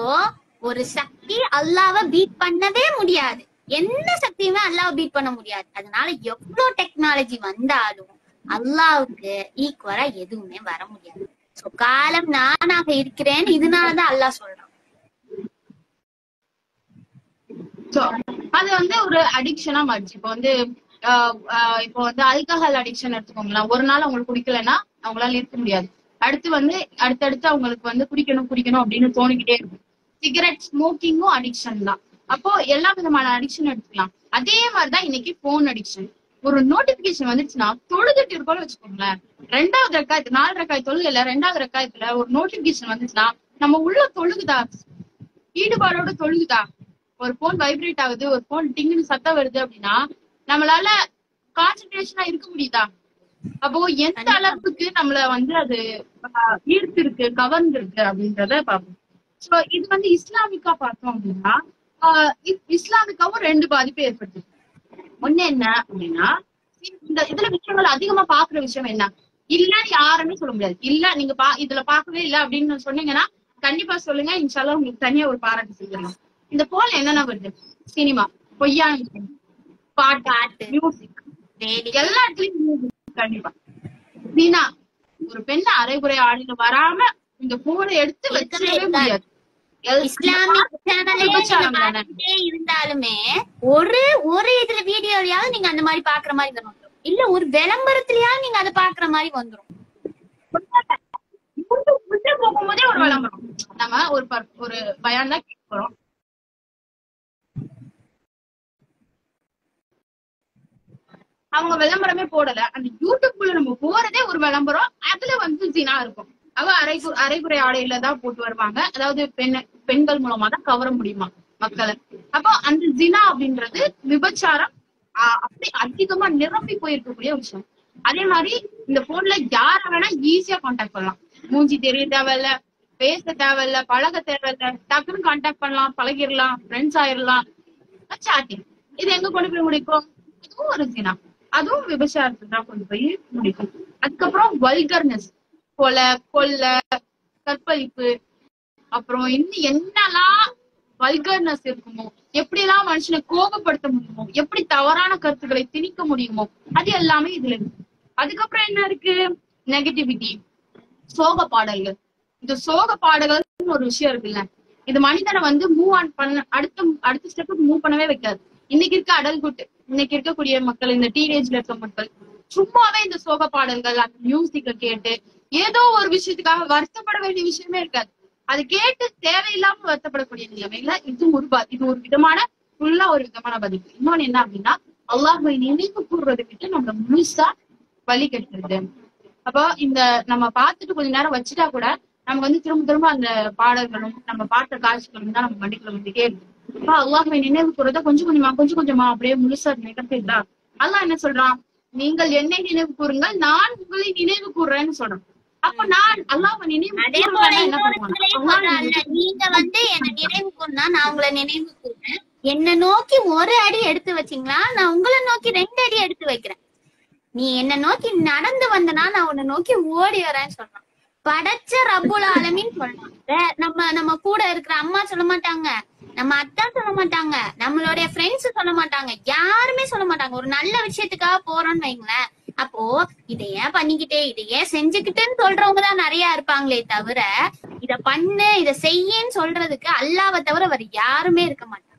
ஒரு சக்தி அல்லாவை பீட் பண்ணவே முடியாது. எந்த சக்தியுமே அல்லாவை பீட் பண்ண முடியாது. அதனால எவ்வளவு டெக்னாலஜி வந்தாலும் அல்லாவுக்கு ஈக்குவலா எதுவுமே வர முடியாது. சோ காலம் நானாக இருக்கிறேன், இதனாலதான் அல்லாஹ் சொல்றான். அது வந்து ஒரு அடிக்ஷனா மாறிச்சு. இப்போ வந்து ஆல்கஹால் அடிக்ஷன் எடுத்துக்கோங்களேன். ஒரு நாள் அவங்களுக்கு குடிக்கலன்னா அவங்களால இருக்க முடியாது. அடுத்து வந்து அடுத்தடுத்து அவங்களுக்கு வந்து குடிக்கணும் அப்படின்னு தோணிக்கிட்டே இருக்கும். சிகரெட் ஸ்மோக்கிங்கும் அடிக்ஷன் தான். அப்போ எல்லா விதமான அடிக்ஷன் எடுத்துக்கலாம். அதே மாதிரிதான் இன்னைக்கு போன் அடிக்ஷன். ஒரு நோட்டிபிகேஷன் வந்துச்சுன்னா தொழுதுட்டு இருக்கோம்னு வச்சுக்கோங்களேன். 2வது ரக்காயத்து 4 ரக்காய் தொழுகையில 2வது ரக்காயத்துல ஒரு நோட்டிபிகேஷன் வந்துச்சுன்னா நம்ம உள்ள தொழுகுதா, ஈடுபாடோட தொழுகுதா? ஒரு போன் வைப்ரேட் ஆகுது, ஒரு போன் டிங்குன்னு சத்தம் வருது அப்படின்னா நம்மளால கான்சென்ட்ரேஷனா இருக்க முடியுதா? அப்போ எந்த அளவுக்கு நம்மள வந்து அது ஈர்த்து இருக்கு, கவர்ந்து இருக்கு அப்படின்றத பார்ப்போம். சோ இது வந்து இஸ்லாமிக்கா பார்த்தோம் அப்படின்னா இஸ்லாமிக்காவும் 2 பாதிப்பு ஏற்படுது. ஒண்ணு என்ன அப்படின்னா, இந்த இதுல விஷயங்கள் அதிகமா பாக்குற விஷயம் என்ன, இல்லன்னு யாருமே சொல்ல முடியாது. இல்ல நீங்க இதுல பாக்கவே இல்லை அப்படின்னு சொன்னீங்கன்னா கண்டிப்பா சொல்லுங்க, இன்ஷால்லா உங்களுக்கு தனியா ஒரு பாராட்டு செஞ்சிடலாம். இந்த போல என்னென்ன வருது, சினிமா, பொய்யான விஷயம், பாட்டு, மியூசிக், எல்லா இடத்துலயும் கண்டிப்பா. நீனா ஒரு பெண்ண அரைகுறை ஆடில வராம இந்த போனை எடுத்து வச்சிடவே முடியாது. இஸ்லாமிக் சேனலே இருந்தாலுமே ஒரு இதுல வீடியோலயாவது நீங்க அந்த மாதிரி பாக்குற மாதிரி வரும், இல்ல ஒரு விளம்பரத்திலயாவது நீங்க அதை பாக்குற மாதிரி வந்துரும். போகும்போதே ஒரு விளம்பரம், நம்ம ஒரு பயான் தான் கேட்கிறோம், அவங்க விளம்பரமே போடல, அந்த யூடியூப்ல நம்ம போறதே ஒரு விளம்பரம். அதுல வந்து ஜினா இருக்கும். அவ அரைகுறை ஆடையில தான் போட்டு வருவாங்க. அதாவது பெண்கள் மூலமா தான் கவர முடியுமா மக்களை. அப்போ அந்த ஜினா அப்படின்றது விபச்சாரம் அப்படி அதிகமா நிரம்பி போயிருக்கக்கூடிய விஷயம். அதே மாதிரி இந்த போன்ல யார வேணா ஈஸியா கான்டாக்ட் பண்ணலாம். மூஞ்சி தெரிய தேவையில்ல, பேச தேவையில்ல, பழக தேவையில்ல, டக்குன்னு கான்டாக்ட் பண்ணலாம், பழகிடலாம், ஃப்ரெண்ட்ஸ் ஆயிடலாம், சாட்டிங். இது எங்க கொண்டு போய் முடிக்கும்? இதுவும் ஒரு ஜினா, அதுவும் விபச்சாரத்தை தான் கொண்டு போய் முடிக்கும். அதுக்கப்புறம் வல்கர்னஸ், கொலை, கற்பழிப்பு, அப்புறம் இன்னும் என்னெல்லாம் வல்கர்னஸ் இருக்குமோ, எப்படி எல்லாம் மனுஷனை கோபப்படுத்த முடியுமோ, எப்படி தவறான கருத்துக்களை திணிக்க முடியுமோ, அது எல்லாமே இதுல இருக்கு. அதுக்கப்புறம் என்ன இருக்கு? நெகட்டிவிட்டி, சோக பாடல்கள். இந்த சோக பாடல்கள் ஒரு விஷயம் இருக்குல்ல, இது மனிதனை வந்து மூவ் ஆன் பண்ண அடுத்த ஸ்டெப்புக்கு மூவ் பண்ணவே வைக்காது. இன்னைக்கு இருக்க அடல்குட், இன்னைக்கு இருக்கக்கூடிய மக்கள், இந்த டீனேஜ்ல இருக்க மக்கள் சும்மாவே இந்த சோக பாடல்கள், அந்த மியூசிக்க கேட்டு ஏதோ ஒரு விஷயத்துக்காக வருத்தப்பட வேண்டிய விஷயமே இருக்காது. அது கேட்டு தேவையில்லாம வருத்தப்படக்கூடிய நிலைமையில இது ஒரு விதமான ஃபுல்லா ஒரு விதமான பதிப்பு. இன்னொன்னு என்ன அப்படின்னா, அல்லாஹ்வை நினைவு கூறுறதை விட்டு நம்மள முழுசா வழி கெடுத்துருது. அப்போ இந்த நம்ம பார்த்துட்டு கொஞ்ச நேரம் வச்சுட்டா கூட நமக்கு வந்து திரும்ப அந்த பாடல்களும் நம்ம பார்த்த காட்சிகளும் தான் நம்ம மண்டிக்குள்ள வந்துட்டே இருக்கு. அப்ப அல்லாஹ்வை நினைவு கூறத கொஞ்சம் கொஞ்சமா அப்படியே முழுசா நிகழ்த்திட்டா அல்லாஹ் என்ன சொல்றான்? நீங்கள் என்னை நினைவு கூறுங்கள், நான் உங்களை நினைவு கூறுறேன்னு சொல்றேன். அப்ப நான் அல்லாஹ்வை நினைவு நீங்க வந்து என்ன நினைவு கூறினா நான் உங்களை நினைவு கூறுறேன், என்ன நோக்கி ஒரு அடி எடுத்து வச்சீங்களா, நான் உங்களை நோக்கி 2 அடி எடுத்து வைக்கிறேன். நீ என்ன நோக்கி நடந்து வந்தனா நான் உன்னை நோக்கி ஓடி வரேன்னு சொல்றான். படைச்ச ரப்புல் ஆலமீன் சொல்றான். நம்ம கூட இருக்கிற அம்மா சொல்ல மாட்டாங்க, நம்ம அத்தா சொல்ல மாட்டாங்க, நம்மளுடைய ஃப்ரெண்ட்ஸ் சொல்ல மாட்டாங்க, யாருமே சொல்ல மாட்டாங்க. ஒரு நல்ல விஷயத்துக்காக போறோம்னு வைங்களேன், அப்போ இதைய பண்ணிக்கிட்டே இதையே செஞ்சுக்கிட்டேன்னு சொல்றவங்கதான் நிறைய இருப்பாங்களே தவிர, இத பண்ணு இத செய்யன்னு சொல்றதுக்கு அல்லாஹ்வை தவிர வேற யாருமே இருக்க மாட்டாங்க.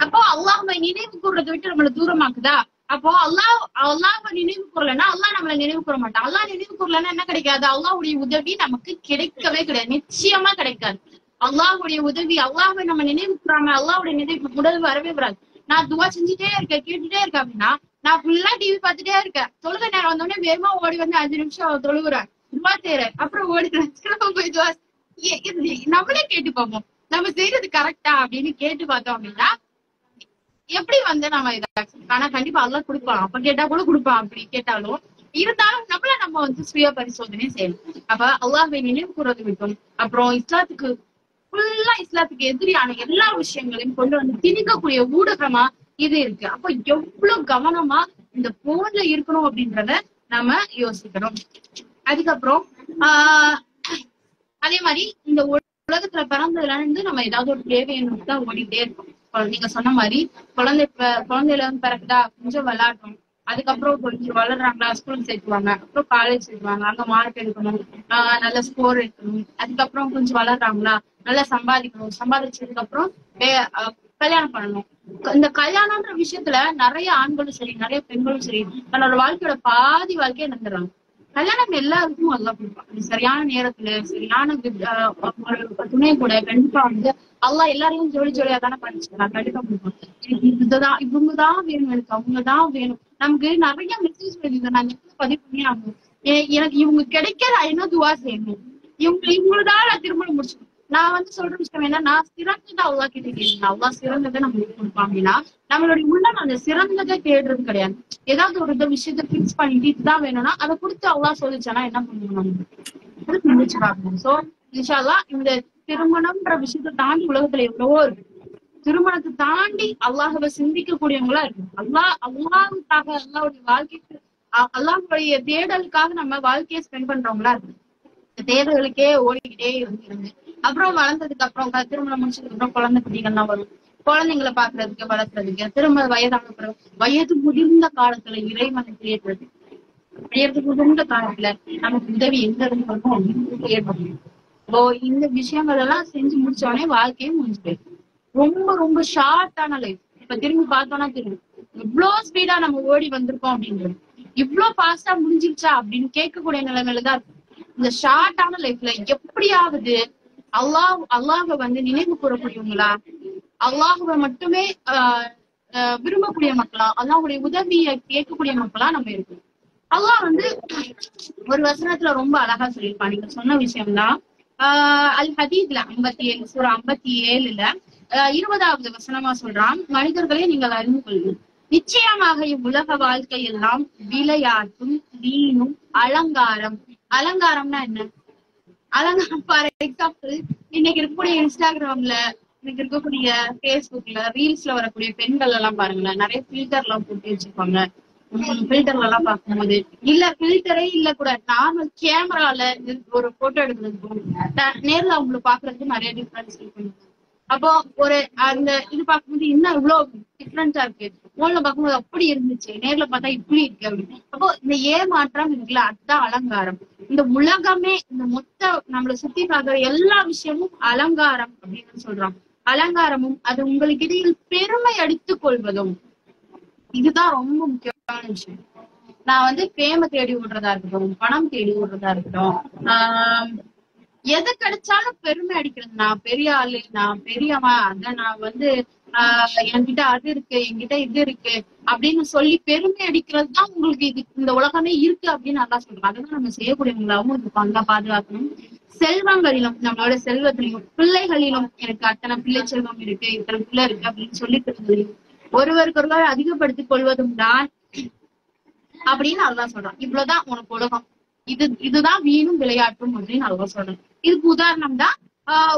அப்போ அல்லாஹ்வை நினைவு கூறதை விட்டு நம்மள தூரமாக்குதா? அப்போ அல்லாஹ்வை நினைவு கூறலன்னா அல்லாஹ் நம்மள நினைவு கூற மாட்டான். அல்லாஹ் நினைவு கூறலன்னா என்ன கிடைக்காது? அல்லாஹ்வுடைய உதவி நமக்கு கிடைக்கவே கிடையாது, நிச்சயமா கிடைக்காது. அல்லாஹ்வுடைய உதவி, அல்லாஹ்வை நம்ம நினைவு கூறாம அல்லாஹ்வுடைய நினைவு உடல் வரவே வராது. நான் துவா செஞ்சுட்டே இருக்கேன், கேட்டுட்டே இருக்கேன் அப்படின்னா, நான் ஃபுல்லா டிவி பார்த்துட்டே இருக்கேன், தொழுகை நேரம் வந்தோடனே வேகமா ஓடி வந்து 5 நிமிஷம் தொழுகுறேன், துவா செய்யறேன், அப்புறம் ஓடிக்கிறேன், போய் துவா நம்மளே கேட்டு பார்ப்போம், நம்ம செய்யறது கரெக்டா அப்படின்னு கேட்டு பார்த்தோம் அப்படின்னா எப்படி வந்து நம்ம இதை ஆனா கண்டிப்பா அல்லாஹ் கொடுப்பான். அப்ப கேட்டா கூட கொடுப்பான், அப்படி கேட்டாலும் இருந்தாலும் நம்மள நம்ம வந்து சுய பரிசோதனை செய்யணும். அப்ப அல்லாஹ்வை நினைவு கூறது விட்டும் அப்புறம் இஸ்லாத்துக்கு எதிரியான எல்லா விஷயங்களையும் கொண்டு வந்து திணிக்கக்கூடிய ஊடகமா இது இருக்கு. அப்ப எவ்வளவு கவனமா இந்த போன்ல இருக்கணும் அப்படின்றத நம்ம யோசிக்கணும். அதுக்கப்புறம் அதே மாதிரி இந்த உலகத்துல பிறந்ததுல இருந்து நம்ம ஏதாவது ஒரு தேவையை தான் ஓடிட்டே இருக்கோம். நீங்க சொன்ன மாதிரி குழந்தையில இருந்து பிறகுதா கொஞ்சம் விளையாடணும், அதுக்கப்புறம் கொஞ்சம் வளர்றாங்களா ஸ்கூல் சேர்த்துவாங்க, அப்புறம் காலேஜ் சேர்த்துவாங்க, அங்க மார்க் எடுக்கணும், நல்ல ஸ்கோர் எடுக்கணும், அதுக்கப்புறம் கொஞ்சம் வளர்றாங்களா நல்லா சம்பாதிக்கணும், சம்பாதிச்சதுக்கு அப்புறம் கல்யாணம் பண்ணணும். இந்த கல்யாணம்ன்ற விஷயத்துல நிறைய ஆண்களும் சரி நிறைய பெண்களும் சரி தன்னோட வாழ்க்கையோட பாதி வாழ்க்கையை நடந்துடுறாங்க. கல்யாணம் எல்லாருக்கும் அல்லாஹ் கொடுப்பான், சரியான நேரத்துல சரியான துணை கூட கண்டிப்பா வந்து அல்லாஹ் எல்லாரையும் ஜோடியா தானே படிச்சுக்கலாம், கண்டிப்பா கொடுப்பான். எனக்கு இதுதான் இவங்கதான் வேணும், எனக்கு அவங்கதான் வேணும். நமக்கு நிறைய மெசேஜ் வருது, நான் பதிவு பண்ணி ஆகணும், எனக்கு இவங்க கிடைக்கிற என்ன துவா செய்யணும், இவங்களுதான் நான் திருமணம் முடிச்சுக்கணும். நான் வந்து சொல்ற விஷயம் என்னன்னா, சிறந்ததை அல்லாஹ் கிட்ட கேட்கணும். அல்லாஹ் சிறந்ததை நம்மளுக்கு கொடுப்பான் அப்படின்னா நம்மளுடைய உள்ளம் அந்த சிறந்ததை தேடுறது கிடையாது. ஏதாவது ஒரு விஷயத்த பிக்ஸ் பண்ணிட்டு இதுதான் வேணும்னா அதை கொடுத்து அல்லாஹ் சொல்லிச்சானா என்ன பண்ணுவோம், நம்ம முடிச்சு பார்க்கணும். சோ இன்ஷா அல்லாஹ் இந்த திருமணம்ன்ற விஷயத்தை தாண்டி உலகத்துல எவ்வளவோ இருக்கு. திருமணத்தை தாண்டி அல்லாஹவை சிந்திக்கக்கூடியவங்களா இருக்கு. அல்லாஹுக்காக அல்லாஹ்வுடைய வாழ்க்கைக்கு அல்லாஹ்வுடைய தேடலுக்காக நம்ம வாழ்க்கையை ஸ்பெண்ட் பண்றவங்களா இருக்கு. தேடலுக்கே ஓடிக்கிட்டே இருந்து அப்புறம் வளர்ந்ததுக்கு அப்புறம் திருமணம் முடிச்சதுக்கு அப்புறம் குழந்தை குட்டிகள்லாம் வரும். குழந்தைங்களை பாக்குறதுக்கு வளர்க்கறதுக்கு திரும்ப வயதான வயது முதிர்ந்த காலத்துல இறைவனை தேடுறது, வயது முதிர்ந்த காலத்துல நமக்கு உதவி எங்க இருந்து வரணும் அப்படின்னு ஏற்படும். இப்போ இந்த விஷயங்கள் எல்லாம் செஞ்சு முடிச்சோடனே வாழ்க்கையும் முடிஞ்சு போயிடும். ரொம்ப ரொம்ப ஷார்ட்டான லைஃப். இப்ப திரும்பி பார்த்தோம்னா தெரியும் இவ்வளவு ஸ்பீடா நம்ம ஓடி வந்திருக்கோம் அப்படின்றது, இவ்வளவு ஃபாஸ்டா முடிஞ்சிருச்சா அப்படின்னு கேட்கக்கூடிய நிலைமையில தான் இருக்கும். இந்த ஷார்ட்டான லைஃப்ல எப்படியாவது அல்லாஹ்வை வந்து நினைவு கூறக்கூடியவங்களா, அல்லாஹ்வை மட்டுமே விரும்பக்கூடிய மக்களா, அல்லாஹ்வுடைய உதவியை கேட்கக்கூடிய மக்களா நம்ம இருக்கணும். அல்லாஹ் வந்து ஒரு வசனத்துல ரொம்ப அழகா சொல்லியிருப்பான். நீங்க சொன்ன விஷயம்தான் அல் ஹதீத்ல 57 சூரா 57ல 20வது வசனமா சொல்றான், மனிதர்களே நீங்கள் அறிந்து கொள்ளுங்கள், நிச்சயமாக இவ்வுலக வாழ்க்கை எல்லாம் விளையாட்டும் வீணும் அலங்காரம். அலங்காரம்னா என்ன? அலங்காரம் ஃபார் எக்ஸாம்பிள் இன்னைக்கு இருக்கக்கூடிய இன்ஸ்டாகிராம்ல, இன்னைக்கு இருக்கக்கூடிய பேஸ்புக்ல ரீல்ஸ்ல வரக்கூடிய பெண்கள் எல்லாம் பாருங்களேன், நிறைய ஃபில்டர் எல்லாம் போட்டு வச்சிருப்பாங்க. ஃபில்டர்ல எல்லாம் பார்க்கும்போது இல்ல ஃபில்டரே இல்ல கூட நார்மல் கேமரால ஒரு போட்டோ எடுக்கிறதுக்கும் நேர்ல அவங்களை பாக்குறதுக்கு நிறைய டிஃபரன்ஸ் இருக்கு. அப்போ ஒரு அந்த இது பார்க்கும்போது இன்னும் இவ்வளவு டிஃபரன்ஸா இருக்கு, போன்ல பார்க்கும்போது அப்படி இருந்துச்சு, நேர்ல பார்த்தா இப்படி இருக்கு அப்படின்னு. அப்போ இந்த ஏமாற்றம் இருக்குல்ல, அதுதான் அலங்காரம். இந்த உலகமே இந்த மொத்த நம்மளை சுத்தி பார்க்கிற எல்லா விஷயமும் அலங்காரம் அப்படின்னு சொல்றாங்க. அலங்காரமும் அது உங்களுக்கு இடையில் பெருமை அடித்துக் கொள்வதும், இதுதான் ரொம்ப முக்கியமான விஷயம். நான் வந்து பேம தேடி விடுறதா இருக்கட்டும், பணம் தேடி விடுறதா இருக்கட்டும், எது கிடைச்சாலும் பெருமை அடிக்கிறது, நான் பெரிய ஆளு, நான் பெரியவன், அத நான் வந்து என்கிட்ட அது இருக்கு, என்கிட்ட இது இருக்கு அப்படின்னு சொல்லி பெருமை அடிக்கிறது தான் உங்களுக்கு இது இந்த உலகமே இருக்கு அப்படின்னு நல்லா சொல்றோம். அதுதான் நம்ம செய்யக்கூடியவங்களாவும் இருப்பாங்க, பாதுகாக்கணும். செல்வங்களிலும் நம்மளோட செல்வத்திலையும் பிள்ளைகளிலும் எனக்கு அத்தனை பிள்ளை செல்வம் இருக்கு, இத்தனை பிள்ளை இருக்கு அப்படின்னு சொல்லிக்கிறதுலையும் ஒருவருக்கொருவர் அதிகப்படுத்திக் கொள்வதும் தான் அப்படின்னு அல்லாஹ் சொல்றான். இவ்வளவுதான் உனக்கு உலகம், இதுதான் வீணும் விளையாட்டும் அப்படின்னு அல்லாஹ் சொல்றேன். இதுக்கு உதாரணம் தான்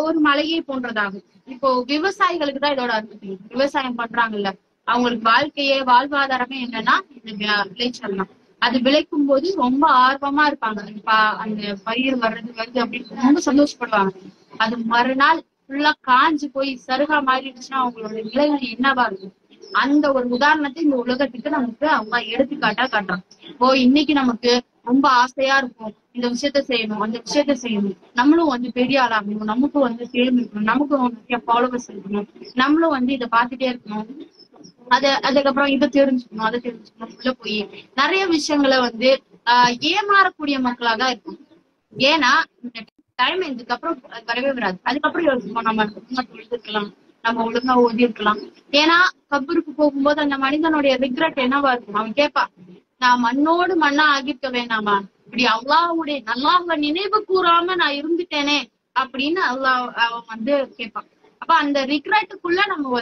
ஒரு மலையை போன்றதாகும். இப்போ விவசாயிகளுக்கு தான் இதோட அர்த்தம் தெரியும். விவசாயம் பண்றாங்கல்ல, அவங்களுக்கு வாழ்வாதாரமே என்னன்னா இந்த விளைச்சல் தான். அது விளைக்கும் போது ரொம்ப ஆர்வமா இருப்பாங்க. அந்த பயிர் வருது அப்படின்னு ரொம்ப சந்தோஷப்படுவாங்க. அது மறுநாள் ஃபுல்லா காஞ்சு போய் சருகா மாறிடுச்சுன்னா அவங்களோட விளைவு என்னவா இருக்கும்? அந்த ஒரு உதாரணத்தை இந்த உலகத்துக்கு நமக்கு அவங்க எடுத்துக்காட்டா காட்டுறான். இப்போ இன்னைக்கு நமக்கு ரொம்ப ஆசையா இருக்கும், இந்த விஷயத்த செய்யணும், அந்த விஷயத்த செய்யணும், நம்மளும் பெரிய ஆளாகணும், நமக்கும் ஃபேம் இருக்கணும், நமக்கும் நிறைய ஃபாலோவர்ஸ் இருக்கணும், நம்மளும் இதை பார்த்துட்டே இருக்கணும், அதுக்கப்புறம் இதை தெரிஞ்சுக்கணும், அதை தெரிஞ்சுக்கணும், உள்ள போய் நிறைய விஷயங்களை ஏமாறக்கூடிய மக்களா தான் இருக்கும். ஏன்னா இந்த டைம் இதுக்கப்புறம் வரவே வராது. அதுக்கப்புறம் யோசிப்போம், நம்ம இருக்கலாம், நம்ம ஒழுங்கா ஓதி இருக்கலாம். ஏன்னா கபருக்கு போகும்போது அந்த மனிதனுடைய ரிக்ரெட் என்னவா இருக்கும்? அவன் கேட்பான், நான் மண்ணோடு மண்ணா ஆகிருக்க வேணாமா, இப்படி அல்லாஹ்வை நினைவு கூறாம நான் இருந்துட்டேனே அப்படின்னு அவன் கேட்பான். அப்ப அந்த ரிக்ரெட்டுக்குள்ள நம்ம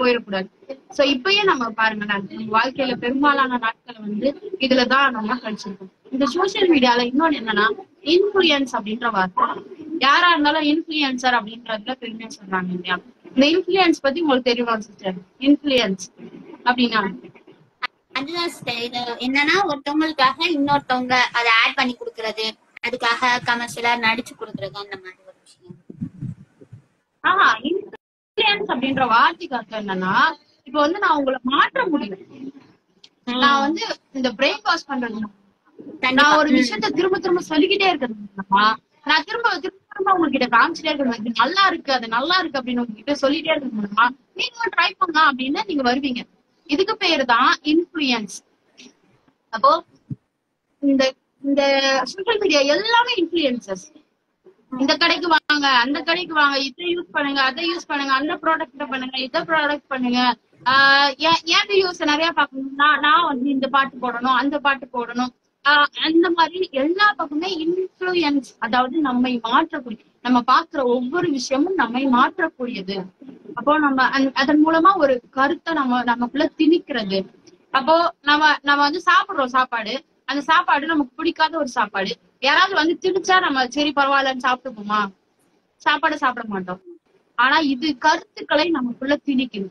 போயிடக்கூடாது. சோ இப்பயே நம்ம பாருங்களேன், வாழ்க்கையில பெரும்பாலான நாட்களை இதுலதான் நம்ம கழிச்சிருக்கோம். இந்த சோசியல் மீடியால இன்னொன்னு என்னன்னா இன்ஃபுளுயன்ஸ் அப்படின்ற வார்த்தை. யாரா இருந்தாலும் இன்ஃபுளுயன்சர் அப்படின்றதுல பெருமையா சொல்றாங்க இல்லையா? இந்த இன்ஃபுளுயன்ஸ் பத்தி உங்களுக்கு தெரியுமா சிஸ்டர்? இன்ஃபுளுயன்ஸ் அப்படின்னா அதுதான் சிஸ்டர். இது என்னன்னா ஒருத்தவங்களுக்காக இன்னொருத்தவங்க அதை ஆட் பண்ணி கொடுக்கறது, அதுக்காக கமர்ஷியலா நடிச்சு கொடுக்கறது, அந்த மாதிரி ஒரு விஷயம். இன்ஃபுளுயன்ஸ் அப்படின்ற வார்த்தைக்கு அர்த்தம் என்னன்னா, இப்ப நான் உங்களை மாற்ற முடியும். நான் இந்த பிரேக் வாஷ் பண்றது, நான் ஒரு விஷயத்த திரும்ப திரும்ப சொல்லிக்கிட்டே இருக்கிறது, நான் திரும்ப திரும்ப உங்ககிட்ட காமிச்சிட்டே இருக்கிறது, இது நல்லா இருக்கு, அது நல்லா இருக்கு அப்படின்னு உங்ககிட்ட சொல்லிட்டே இருக்கிறது மூலமா நீங்க ட்ரை பண்ணலாம் அப்படின்னு நீங்க வருவீங்க. இதுக்கு பேரு தான் இன்ஃபுளுயன்ஸ். அப்போ இந்த இந்த சோசியல் மீடியா எல்லாமே இன்ஃபுளுயன்சஸ். இந்த கடைக்கு வாங்க, அந்த கடைக்கு வாங்க, இதை யூஸ் பண்ணுங்க, அதை யூஸ் பண்ணுங்க, அந்த ப்ராடக்ட் பண்ணுங்க, இதை ப்ராடக்ட் பண்ணுங்க, ஏன் வீடியோஸ் நிறைய பாக்கணும்னா நான் இந்த பாட்டு போடணும், அந்த பாட்டு போடணும், அந்த மாதிரி எல்லா பக்கமே இன்ஃபுளுயன்ஸ். அதாவது நம்மை மாற்றக்கூடிய, நம்ம பாக்குற ஒவ்வொரு விஷயமும் நம்மை மாற்றக்கூடியது. அப்போ நம்ம அதன் மூலமா ஒரு கருத்தை நமக்குள்ள திணிக்கிறது. அப்போ நம்ம சாப்பிடுறோம் சாப்பாடு, அந்த சாப்பாடு நமக்கு பிடிக்காத ஒரு சாப்பாடு, யாராவது திணிச்சா நம்ம சரி பரவாயில்லன்னு சாப்பிட்டுப்போமா? சாப்பாடு சாப்பிட மாட்டோம். ஆனா இது கருத்துக்களை நமக்குள்ள திணிக்குது.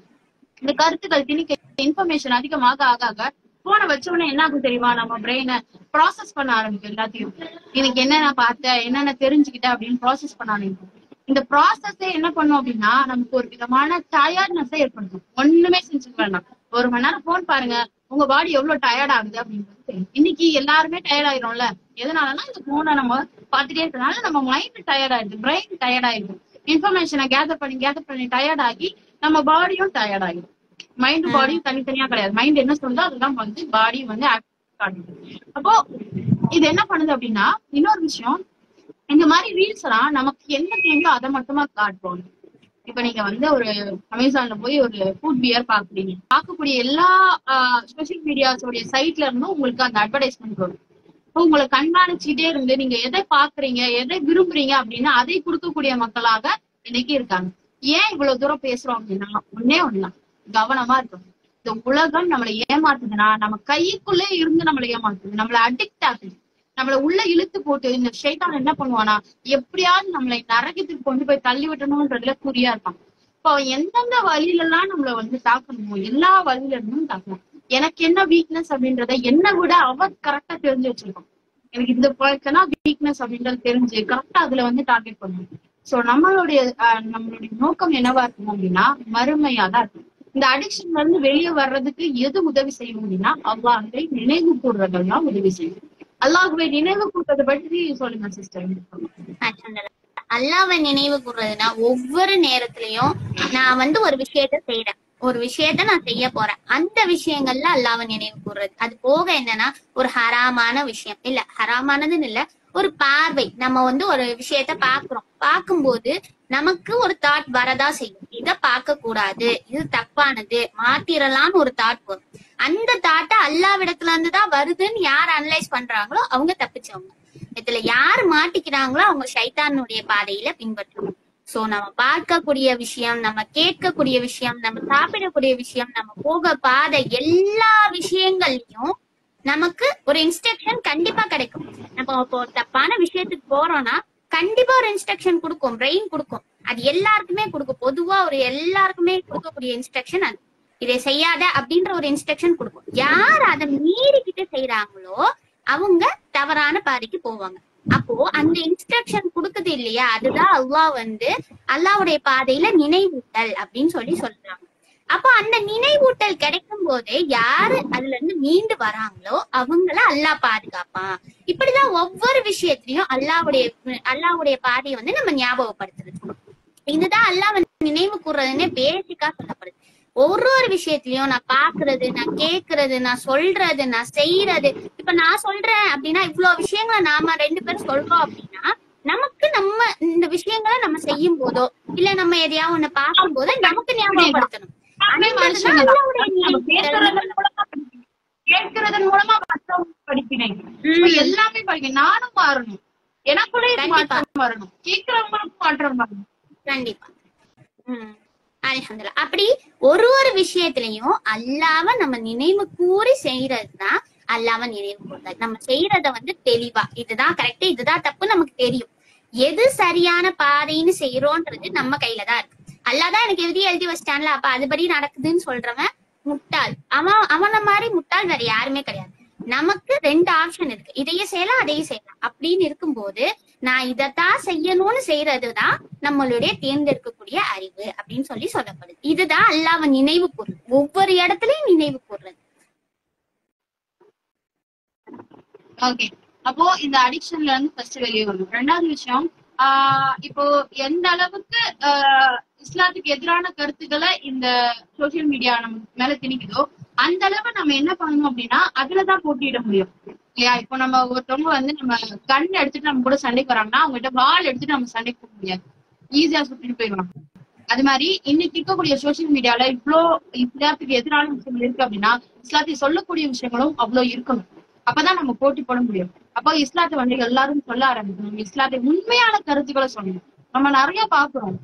இந்த கருத்துக்கள் திணிக்க இன்ஃபர்மேஷன் அதிகமாக ஆக போனை வச்ச உடனே என்ன ஆகும் தெரியுமா? நம்ம பிரெயினை ப்ராசஸ் பண்ண ஆரம்பிக்கும். எல்லாத்தையும் இன்னைக்கு என்னென்ன பார்த்தேன், என்னென்ன தெரிஞ்சுக்கிட்டேன் அப்படின்னு ப்ராசஸ் பண்ண ஆரம்பிக்கும். இந்த ப்ராசஸே என்ன பண்ணும் அப்படின்னா நமக்கு ஒரு விதமான டயர்ட்னஸ் ஏற்படுத்தும். ஒண்ணுமே செஞ்சுக்க வேண்டாம், 1 மணி நேரம் போன் பாருங்க, உங்க பாடி எவ்வளவு டயர்ட் ஆகுது அப்படின்னு. இன்னைக்கு எல்லாருமே டயர்ட் ஆயிடும்ல. எதனாலன்னா இந்த போனை நம்ம பார்த்துட்டே இருக்கிறதுனால நம்ம மைண்ட் டயர்ட் ஆயிடுது, பிரெயின் டயர்ட் ஆயிடுது. இன்ஃபர்மேஷனை கேதர் பண்ணி டயர்ட் ஆகி நம்ம பாடியும் டயர்ட் ஆயிடும். மைண்ட் பாடியும் தனித்தனியா கிடையாது. மைண்ட் என்ன சொல்லுதோ அதுதான் பாடி அப்போ இது என்ன பண்ணுது அப்படின்னா, இன்னொரு விஷயம், இந்த மாதிரி ரீல்ஸ் எல்லாம் நமக்கு என்ன தேவையோ அதை மட்டுமா காட்டுவோம். இப்ப நீங்க ஒரு அமேசான்ல போய் ஒரு ஃபுட் பியர் பாக்குறீங்க, பார்க்கக்கூடிய எல்லா சோசியல் மீடியாஸோடைய சைட்ல இருந்தும் உங்களுக்கு அந்த அட்வர்டைஸ்மெண்ட் வரும். இப்போ உங்களை கண்காணிச்சுட்டே இருந்து நீங்க எதை பாக்குறீங்க, எதை விரும்புறீங்க அப்படின்னா அதை கொடுக்கக்கூடிய மக்களாக இன்னைக்கு இருக்காங்க. ஏன் இவ்வளவு தூரம் பேசுறோம் அப்படின்னா ஒன்னே ஒண்ணுதான், கவனமா இருக்கணும். இந்த உலகம் நம்மளை ஏமாத்துதுன்னா நம்ம கைக்குள்ளே இருந்து நம்மளை ஏமாத்துது, நம்மளை அடிக்ட் ஆகுது, நம்மளை உள்ள இழுத்து போட்டு இந்த ஷைத்தான் என்ன பண்ணுவானா எப்படியாவது நம்மளை நரகத்துக்கு கொண்டு போய் தள்ளி விட்டணும்ன்றதுல குறியா இருப்பான். இப்போ எந்தெந்த வழியில எல்லாம் நம்மள தாக்கணுமோ எல்லா வழியில இருந்தும் தாக்கணும். எனக்கு என்ன வீக்னஸ் அப்படின்றத என்னை விட அவ கரெக்டா தெரிஞ்சு வச்சிருக்கோம். எனக்கு இந்த பழக்கம்னா வீக்னஸ் அப்படின்றது தெரிஞ்சு கரெக்டா அதுல டார்கெட் பண்ணணும். சோ நம்மளுடைய நோக்கம் என்னவா இருக்கும் அப்படின்னா மறுமையா தான் இருக்கும். இந்த அடிக்ஷன்ல இருந்து வெளியே வர்றதுக்கு எது உதவி செய்யும் அப்படின்னா அல்லாஹ்வை நினைவு கூறுறதுல தான் உதவி செய்யும். அல்லாஹ்வை நினைவு கூறுறதை பற்றி சொல்லுங்க சிஸ்டர். அல்லாஹ்வை நினைவு கூறுறதுன்னா ஒவ்வொரு நேரத்திலயும் நான் ஒரு விஷயத்த செய்யறேன், ஒரு விஷயத்த நான் செய்ய போறேன், அந்த விஷயங்கள்ல அல்லாஹ்வை நினைவு கூறுறது. அது போக என்னன்னா ஒரு ஹராமான விஷயம் இல்ல, ஹராமானதுன்னு இல்ல, ஒரு பார்வை, நம்ம ஒரு விஷயத்த பாக்குறோம், பார்க்கும்போது நமக்கு ஒரு தாட் வரதா செய்யும், இத பார்க்க கூடாது, இது தப்பானது, மாத்திரலாம்னு ஒரு தாட் வரும். அந்த தாட்டை அல்லாஹ்விடத்துல இருந்துதான் வருதுன்னு யார் அனலைஸ் பண்றாங்களோ அவங்க தப்பிச்சவங்க. இதுல யார் மாட்டிக்கிறாங்களோ அவங்க ஷைத்தானுடைய பாதையில பின்பற்றணும். சோ நம்ம பார்க்கக்கூடிய விஷயம், நம்ம கேட்கக்கூடிய விஷயம், நம்ம சாப்பிடக்கூடிய விஷயம், நம்ம போக பாதை, எல்லா விஷயங்கள்லயும் நமக்கு ஒரு இன்ஸ்ட்ரக்ஷன் கண்டிப்பா கிடைக்கும். நம்ம இப்போ தப்பான விஷயத்துக்கு போறோம்னா கண்டிப்பா ஒரு இன்ஸ்ட்ரக்ஷன் கொடுக்கும், பிரெயின் கொடுக்கும். அது எல்லாருக்குமே கொடுக்கும். பொதுவா ஒரு எல்லாருக்குமே கொடுக்கக்கூடிய இன்ஸ்ட்ரக்ஷன் அது. இதை செய்யாத அப்படின்ற ஒரு இன்ஸ்ட்ரக்ஷன் கொடுக்கும். யார் அதை மீறிக்கிட்டு செய்யறாங்களோ அவங்க தவறான பாதைக்கு போவாங்க. அப்போ அந்த இன்ஸ்ட்ரக்ஷன் கொடுக்குது இல்லையா, அதுதான் அல்லாஹ் அல்லாஹ்வுடைய பாதையில நினைவூட்டல் அப்படின்னு சொல்றாங்க. அப்போ அந்த நினைவூட்டல் கிடைக்கும் போதே யாரு அதுல இருந்து மீண்டு வராங்களோ அவங்கள அல்லாஹ் பாதுகாப்பான். இப்படிதான் ஒவ்வொரு விஷயத்திலயும் அல்லாஹ்வுடைய பாதையை நம்ம ஞாபகப்படுத்துறது. இதுதான் அல்லாஹ் நினைவு கூறுறதுன்னு பேசிக்கா சொல்லப்படுது. ஒரு விஷயத்திலயும் நான் பாக்குறது, நான் கேக்குறது, நான் சொல்றது, நான் செய்யறது. இப்ப நான் சொல்றேன் அப்படின்னா இவ்வளவு விஷயங்களை நாம 2 பேரும் சொல்றோம் அப்படின்னா நமக்கு நம்ம இந்த விஷயங்களை நம்ம செய்யும் போதோ இல்ல நம்ம எதையாவது ஒண்ணு பார்க்கும் போதோ நமக்கு ஞாபகப்படுத்தணும். கேட்கறதன் மூலமா படிக்கிறேன், எல்லாமே படிக்கிறேன். நானும் மாறணும், எனக்குள்ளே மாற்றம் வரணும், கேட்கிறவங்களுக்கும் மாற்றம் வரணும். கண்டிப்பா. அல்ஹம்துலில்லாஹ். அப்படி ஒரு விஷயத்திலையும் அல்லாஹ்வை நம்ம நினைவு கூறி செய்யறதுதான் அல்லாஹ்வை நினைவு கூறுதல். நம்ம செய்யறத தெளிவா இதுதான் கரெக்ட், இதுதான் தப்பு நமக்கு தெரியும். எது சரியான பாதைன்னு செய்யறோன்றது நம்ம கையில தான் இருக்கு. அல்லாதான் எனக்கு எழுதி வச்சிட்டான்ல, அப்ப அதுபடி நடக்குதுன்னு சொல்றவன் முட்டாள். அவன மாதிரி முட்டாள் வேற யாருமே கிடையாது. நமக்கு 2 ஆப்ஷன் இருக்கு, இதையும் செய்யலாம் அதையும் செய்யலாம். அப்படின்னு இருக்கும்போது நான் இதைத்தான் செய்யணும்னு செய்யறதுதான் நம்மளுடைய தேர்ந்தெடுக்கக்கூடிய அறிவு அப்படின்னு சொல்லப்படுது. இதுதான் அல்லாஹ்வை நினைவு கூறுறது, ஒவ்வொரு இடத்துலயும் நினைவு கூறுறது. ஓகே, அப்போ இந்த அடிக்ஷன்ல இருந்து ஃபர்ஸ்ட் வெளியே வரும். 2வது விஷயம், இப்போ எந்த அளவுக்கு இஸ்லாத்துக்கு எதிரான கருத்துக்களை இந்த சோசியல் மீடியா நம்ம மேல திணிக்குதோ அந்த அளவு நம்ம என்ன பண்ணணும் அப்படின்னா அதுலதான் போட்டியிட முடியும் இல்லையா? இப்போ நம்ம ஒருத்தவங்க நம்ம கண் எடுத்துட்டு நம்ம கூட சண்டைக்கு வராங்கன்னா அவங்க கிட்ட வாள் எடுத்துட்டு நம்ம சண்டைக்கு போக முடியாது, ஈஸியா சுட்டிட்டு போயிடுவாங்க. அது மாதிரி இன்னைக்கு இருக்கக்கூடிய சோசியல் மீடியால இவ்வளோ இஸ்லாத்துக்கு எதிரான விஷயங்கள் இருக்கு அப்படின்னா இஸ்லாத்தை சொல்லக்கூடிய விஷயங்களும் அவ்வளவு இருக்கணும். அப்பதான் நம்ம போட்டி போட முடியும். அப்போ இஸ்லாத்தை எல்லாரும் சொல்ல ஆரம்பிக்கணும், இஸ்லாத்தை உண்மையான கருத்துக்களை சொல்லணும். நம்ம நிறைய பாக்குறோம்,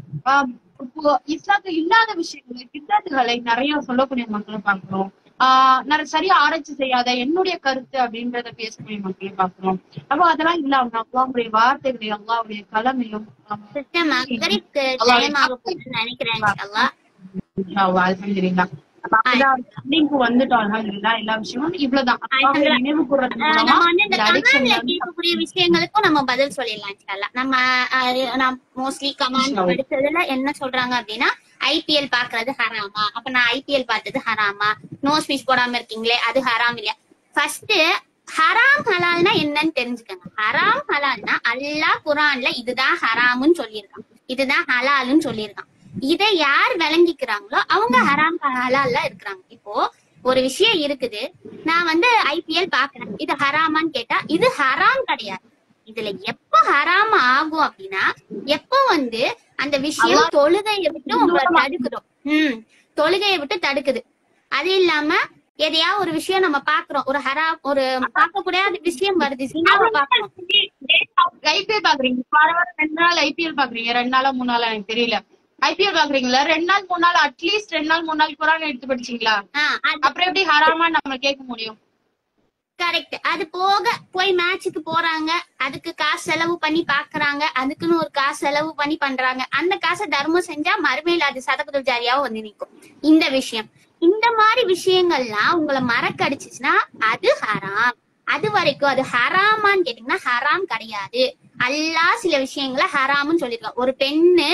இப்போ இஸ்லாத்துல இல்லாத விஷயங்களை கித்தாத்துகளை நிறைய சொல்லக்கூடிய மக்களை பாக்குறோம். சரியா ஆராய்ச்சி செய்யாத என்னுடைய கருத்து அப்படின்றத பேசக்கூடிய மக்களை பாக்குறோம். அப்போ அதெல்லாம் இல்லாம அல்லாஹ்வுடைய வார்த்தைகளையும் அல்லாஹ்வுடைய கலமையும் எல்லா விஷயமும் இவ்வளவுதான். நினைவு கேட்கக்கூடிய விஷயங்களுக்கும் நம்ம பதில் சொல்லிடலாம். நம்ம மோஸ்ட்லி கமெண்ட் படிச்சதுல என்ன சொல்றாங்க அப்படின்னா IPL பாக்குறது ஹராமா, அப்ப நான் IPL பார்த்தது ஹராமா, நோ ஸ்பீச் போடாம இருக்கீங்களே அது ஹராம் இல்லையா? ஃபர்ஸ்ட் ஹராம் ஹலால்னா என்னன்னு தெரிஞ்சுக்கங்க. ஹராம் ஹலால்னா அல்லாஹ் குர்ஆன்ல இதுதான் ஹராம்னு சொல்லியிருக்கான், இதுதான் ஹலால்னு சொல்லியிருக்கான். இதை யார் விளங்கிக்கிறாங்களோ அவங்க ஹராம் ஹலால்ல இருக்கிறாங்க. இப்போ ஒரு விஷயம் இருக்குது, நான் IPL பாக்குறேன், இது ஹராமான்னு கேட்டா இது ஹராம் கிடையாது. இதுல எப்ப ஹராம ஆகும் அப்படின்னா எப்போ அந்த விஷயம் தொழுகையை விட்டு உங்களை தடுக்குதோ, தொழுகையை விட்டு தடுக்குது. அது இல்லாம எதையாவது ஒரு விஷயம் நம்ம பாக்குறோம், ஒரு ஹராம் ஒரு பார்க்க கூடாத விஷயம் வருது, பாக்குறோம். IPL பாக்குறீங்க, 2 நாள் IPL பாக்குறீங்க, 2 நாளா 3 நாளா எனக்கு தெரியல. IPL பாக்குறீங்களா, 2 நாள் 3 நாள் அட்லீஸ்ட் 2 நாள் 3 நாள் குர்ஆன் எடுத்து படிச்சீங்களா? அப்புறம் எப்படி ஹராமா நம்ம கேட்க முடியும்? கரெக்ட். அது போக போய் மேட்சுக்கு போறாங்க, அதுக்கு காசு செலவு பண்ணி பாக்குறாங்க, அதுக்குன்னு ஒரு காசு செலவு பண்ணி பண்றாங்க. அந்த காசை தர்மம் செஞ்சா மறுமையில அது சதகுல் ஜாரியாவும் நிற்கும். இந்த விஷயம், இந்த மாதிரி விஷயங்கள்லாம் உங்களை மறக்கடிச்சுச்சுன்னா அது ஹராம். அது வரைக்கும் அது ஹராமான்னு கேட்டீங்கன்னா ஹராம் கிடையாது. அல்லாஹ் சில விஷயங்களை ஹராம்னு சொல்லிருக்கான். ஒரு பெண்ணு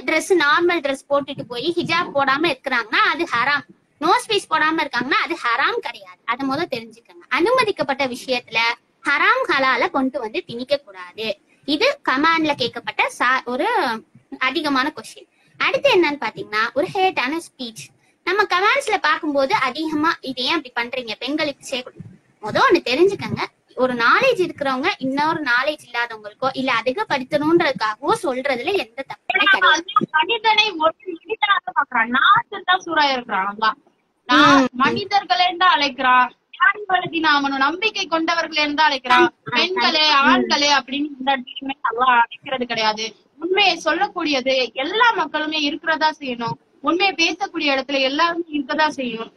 ட்ரெஸ் நார்மல் ட்ரெஸ் போட்டுட்டு போய் ஹிஜாப் போடாம இருக்கிறாங்கன்னா அது ஹராம். நோ ஸ்பீச் போடாம இருக்காங்கன்னா அது ஹராம் கிடையாது. அதை முதல் தெரிஞ்சுக்கங்க. அனுமதிக்கப்பட்ட விஷயத்துல ஹராம் ஹலால கொண்டு திணிக்க கூடாது. இது கமாண்ட்ல கேட்கப்பட்ட ஒரு அதிகமான கொஸ்டின். அடுத்து என்னன்னு பாத்தீங்கன்னா ஒரு ஹேட்டான ஸ்பீச். நம்ம கமெண்ட்ஸ்ல பாக்கும்போது அதிகமா இது ஏன் அப்படி பண்றீங்க, பெண்களுக்கு சேர்க்கணும். ஒண்ணு தெரிஞ்சுக்கங்க, ஒரு நாலேஜ் இருக்கிறவங்க இன்னொரு நாலேஜ் இல்லாதவங்களுக்கோ இல்ல அதிகப்படுத்தணும்ன்றதுக்காகவோ சொல்றதுல எந்த தப்புமே கிடையாது. மனிதனை ஒரு மனிதனாக பாக்குறான், நாட்டுதான் சூறாயா இருக்கிறான். மனிதர்களே தான் அழைக்கிறான், நம்பிக்கை கொண்டவர்களே தான் அழைக்கிறான். பெண்களே ஆண்களே அப்படின்னு இந்த இடத்துலயுமே நல்லா அழைக்கிறது கிடையாது. உண்மையை சொல்லக்கூடியது எல்லா மக்களுமே இருக்கிறதா செய்யணும். உண்மையை பேசக்கூடிய இடத்துல எல்லாரும் இருக்கதான் செய்யணும்.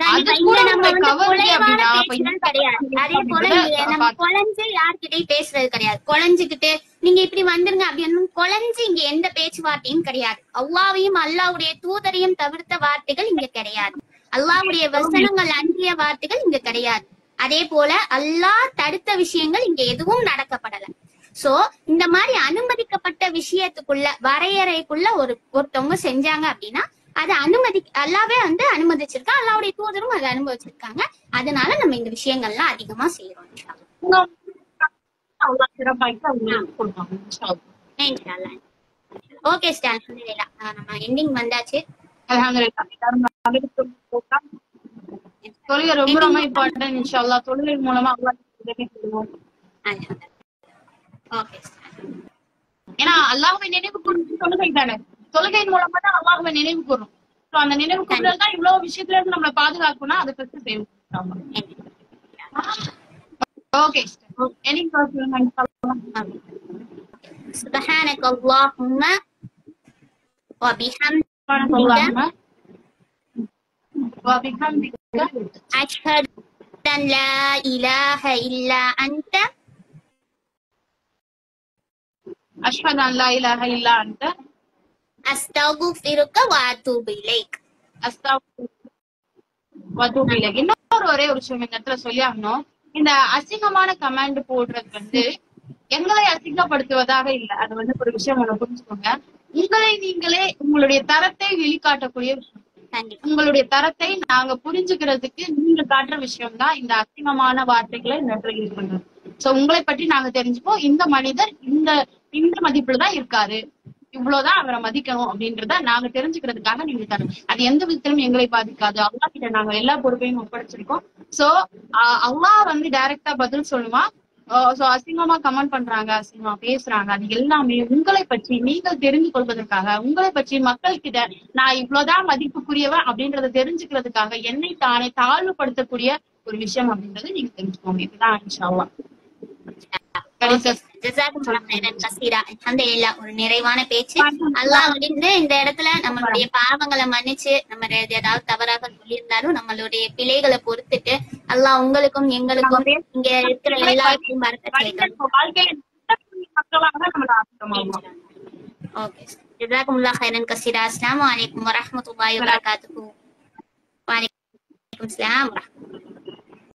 அது கண்டிப்பா. கூட இங்க நம்ம உங்களை வந்து கவருது குறைவான அப்படின்னா அப்ப பேச்சுகள் கிடையாது. அதே போல இங்க நம்ம குழஞ்சு யார்கிட்டயும் பேசுறது கிடையாது. குழஞ்சுக்கிட்டு நீங்க இப்படி வந்துருங்க அப்படின்னு குழஞ்சு இங்க எந்த பேச்சுவார்த்தையும் கிடையாது. அல்லாவையும் அல்லாவுடைய தூதரையும் தவிர்த்த வார்த்தைகள் இங்க கிடையாது. அல்லாவுடைய வசனங்கள் அன்றிய வார்த்தைகள் இங்க கிடையாது. அதே போல அல்லாஹ் தடுத்த விஷயங்கள் இங்க எதுவும் நடக்கப்படல. சோ இந்த மாதிரி அனுமதிக்கப்பட்ட விஷயத்துக்குள்ள வரையறைக்குள்ள ஒருத்தவங்க செஞ்சாங்க அப்படின்னா அது அல்லாவே வந்து அனுமதிச்சிருக்கா, அல்லாவுடைய தூதரும் அதை அனுமதிச்சிருக்காங்க. அதனால நம்ம இந்த விஷயங்கள்லாம் அதிகமா செய்யறோம். ஓகே ஸ்டான், நம்ம எண்டிங் வந்தாச்சு. தொழுகை ரொம்ப ரொம்ப இம்பார்ட்டன்ட். இன்ஷாஅல்லாஹ் தொழுகை மூலமா அல்லாஹ் உதவி செய்வோம். ஓகே. ஏன்னா அல்லாஹ்வை நினைவு கூர்றது தொழுகை தானே. தொழுகையின் மூலமா தான் அல்லாஹ்வை நினைவு கூறும். சோ அந்த நினைவு கூர்றது தான் இவ்வளவு விஷயத்துல இருந்து நம்மளை பாதுகாக்கணும்னா அதை ஃபர்ஸ்ட் செய்வோம். ஓகே. Any question? சுப்ஹானக அல்லாஹும்ம வ பிஹம்திக அஷ்ஹது அன் லா இலாஹ இல்லா அன்த அஷ்ஹது அன் லா இலாஹ இல்லா அன்த அஸ்தக்ஃபிருக வ அத்தூபு இலைக். இன்னொரு ஒரே ஒரு விஷயம் இந்த இடத்துல சொல்லி ஆகணும். இந்த அசிங்கமான கமாண்ட் போடுறது வந்து எங்களை அசிங்கப்படுத்துவதாக இல்லை. அது வந்து ஒரு விஷயம் ஒண்ணு புரிஞ்சுக்கோங்க. உங்களை நீங்களே உங்களுடைய தரத்தை வெளிக்காட்டக்கூடிய விஷயம். உங்களுடைய தரத்தை நாங்க புரிஞ்சுக்கிறதுக்கு நீங்க காட்டுற விஷயம் தான் இந்த அசிங்கமான வார்த்தைகளை இந்த இடத்துல யூஸ் பண்றது. சோ உங்களை பற்றி நாங்க தெரிஞ்சுப்போம். இந்த மனிதர் இந்த மதிப்புலதான் இருக்காரு, இவ்வளவுதான் அவரை மதிக்கணும் அப்படின்றத நாங்க தெரிஞ்சுக்கிறதுக்காக நீங்க தரணும். அது எந்த விதத்திலும் எங்களை பாதிக்காது. அல்லாஹ் கிட்ட நாங்க எல்லா பொறுப்பையும் ஒப்படைச்சிருக்கோம். சோ அல்லாஹ் வந்து டைரக்டா பதில் சொல்லுமா. சோ அசிங்கமா கமெண்ட் பண்றாங்க, அசிங்கமா பேசுறாங்க, அது எல்லாமே உங்களை பற்றி நீங்கள் தெரிந்து கொள்வதற்காக, உங்களை பற்றி மக்கள் கிட்ட நான் இவ்வளவுதான் மதிப்புக்குரியவன் அப்படின்றத தெரிஞ்சுக்கிறதுக்காக என்னை தானே தாழ்வுபடுத்தக்கூடிய ஒரு விஷயம் அப்படின்றத நீங்க தெரிஞ்சுக்கோங்க. இதுதான் இன்ஷா அல்லாஹ். ஒரு நிறைவான பேச்சு. அல்லாஹ் வந்து இந்த இடத்துல நம்மளுடைய பாவங்களை மன்னிச்சு நம்ம ஏதாவது தவறாக சொல்லியிருந்தாலும் நம்மளுடைய பிழைகளை பொறுத்துட்டு அல்லாஹ் உங்களுக்கும் எங்களுக்கும் இங்க இருக்கிற எல்லாருக்கும் பரக்கத் செய்யட்டும். ஓகே, ஜஸாக்குமுல்லாஹ் ஹைரன் கஸீரா. அஸ்ஸலாமு அலைக்கும் வரஹ்மத்துல்லாஹி வபரகாத்துஹு. வ அலைக்கும் ஸலாம் வரஹ்மத்துல்லாஹ்.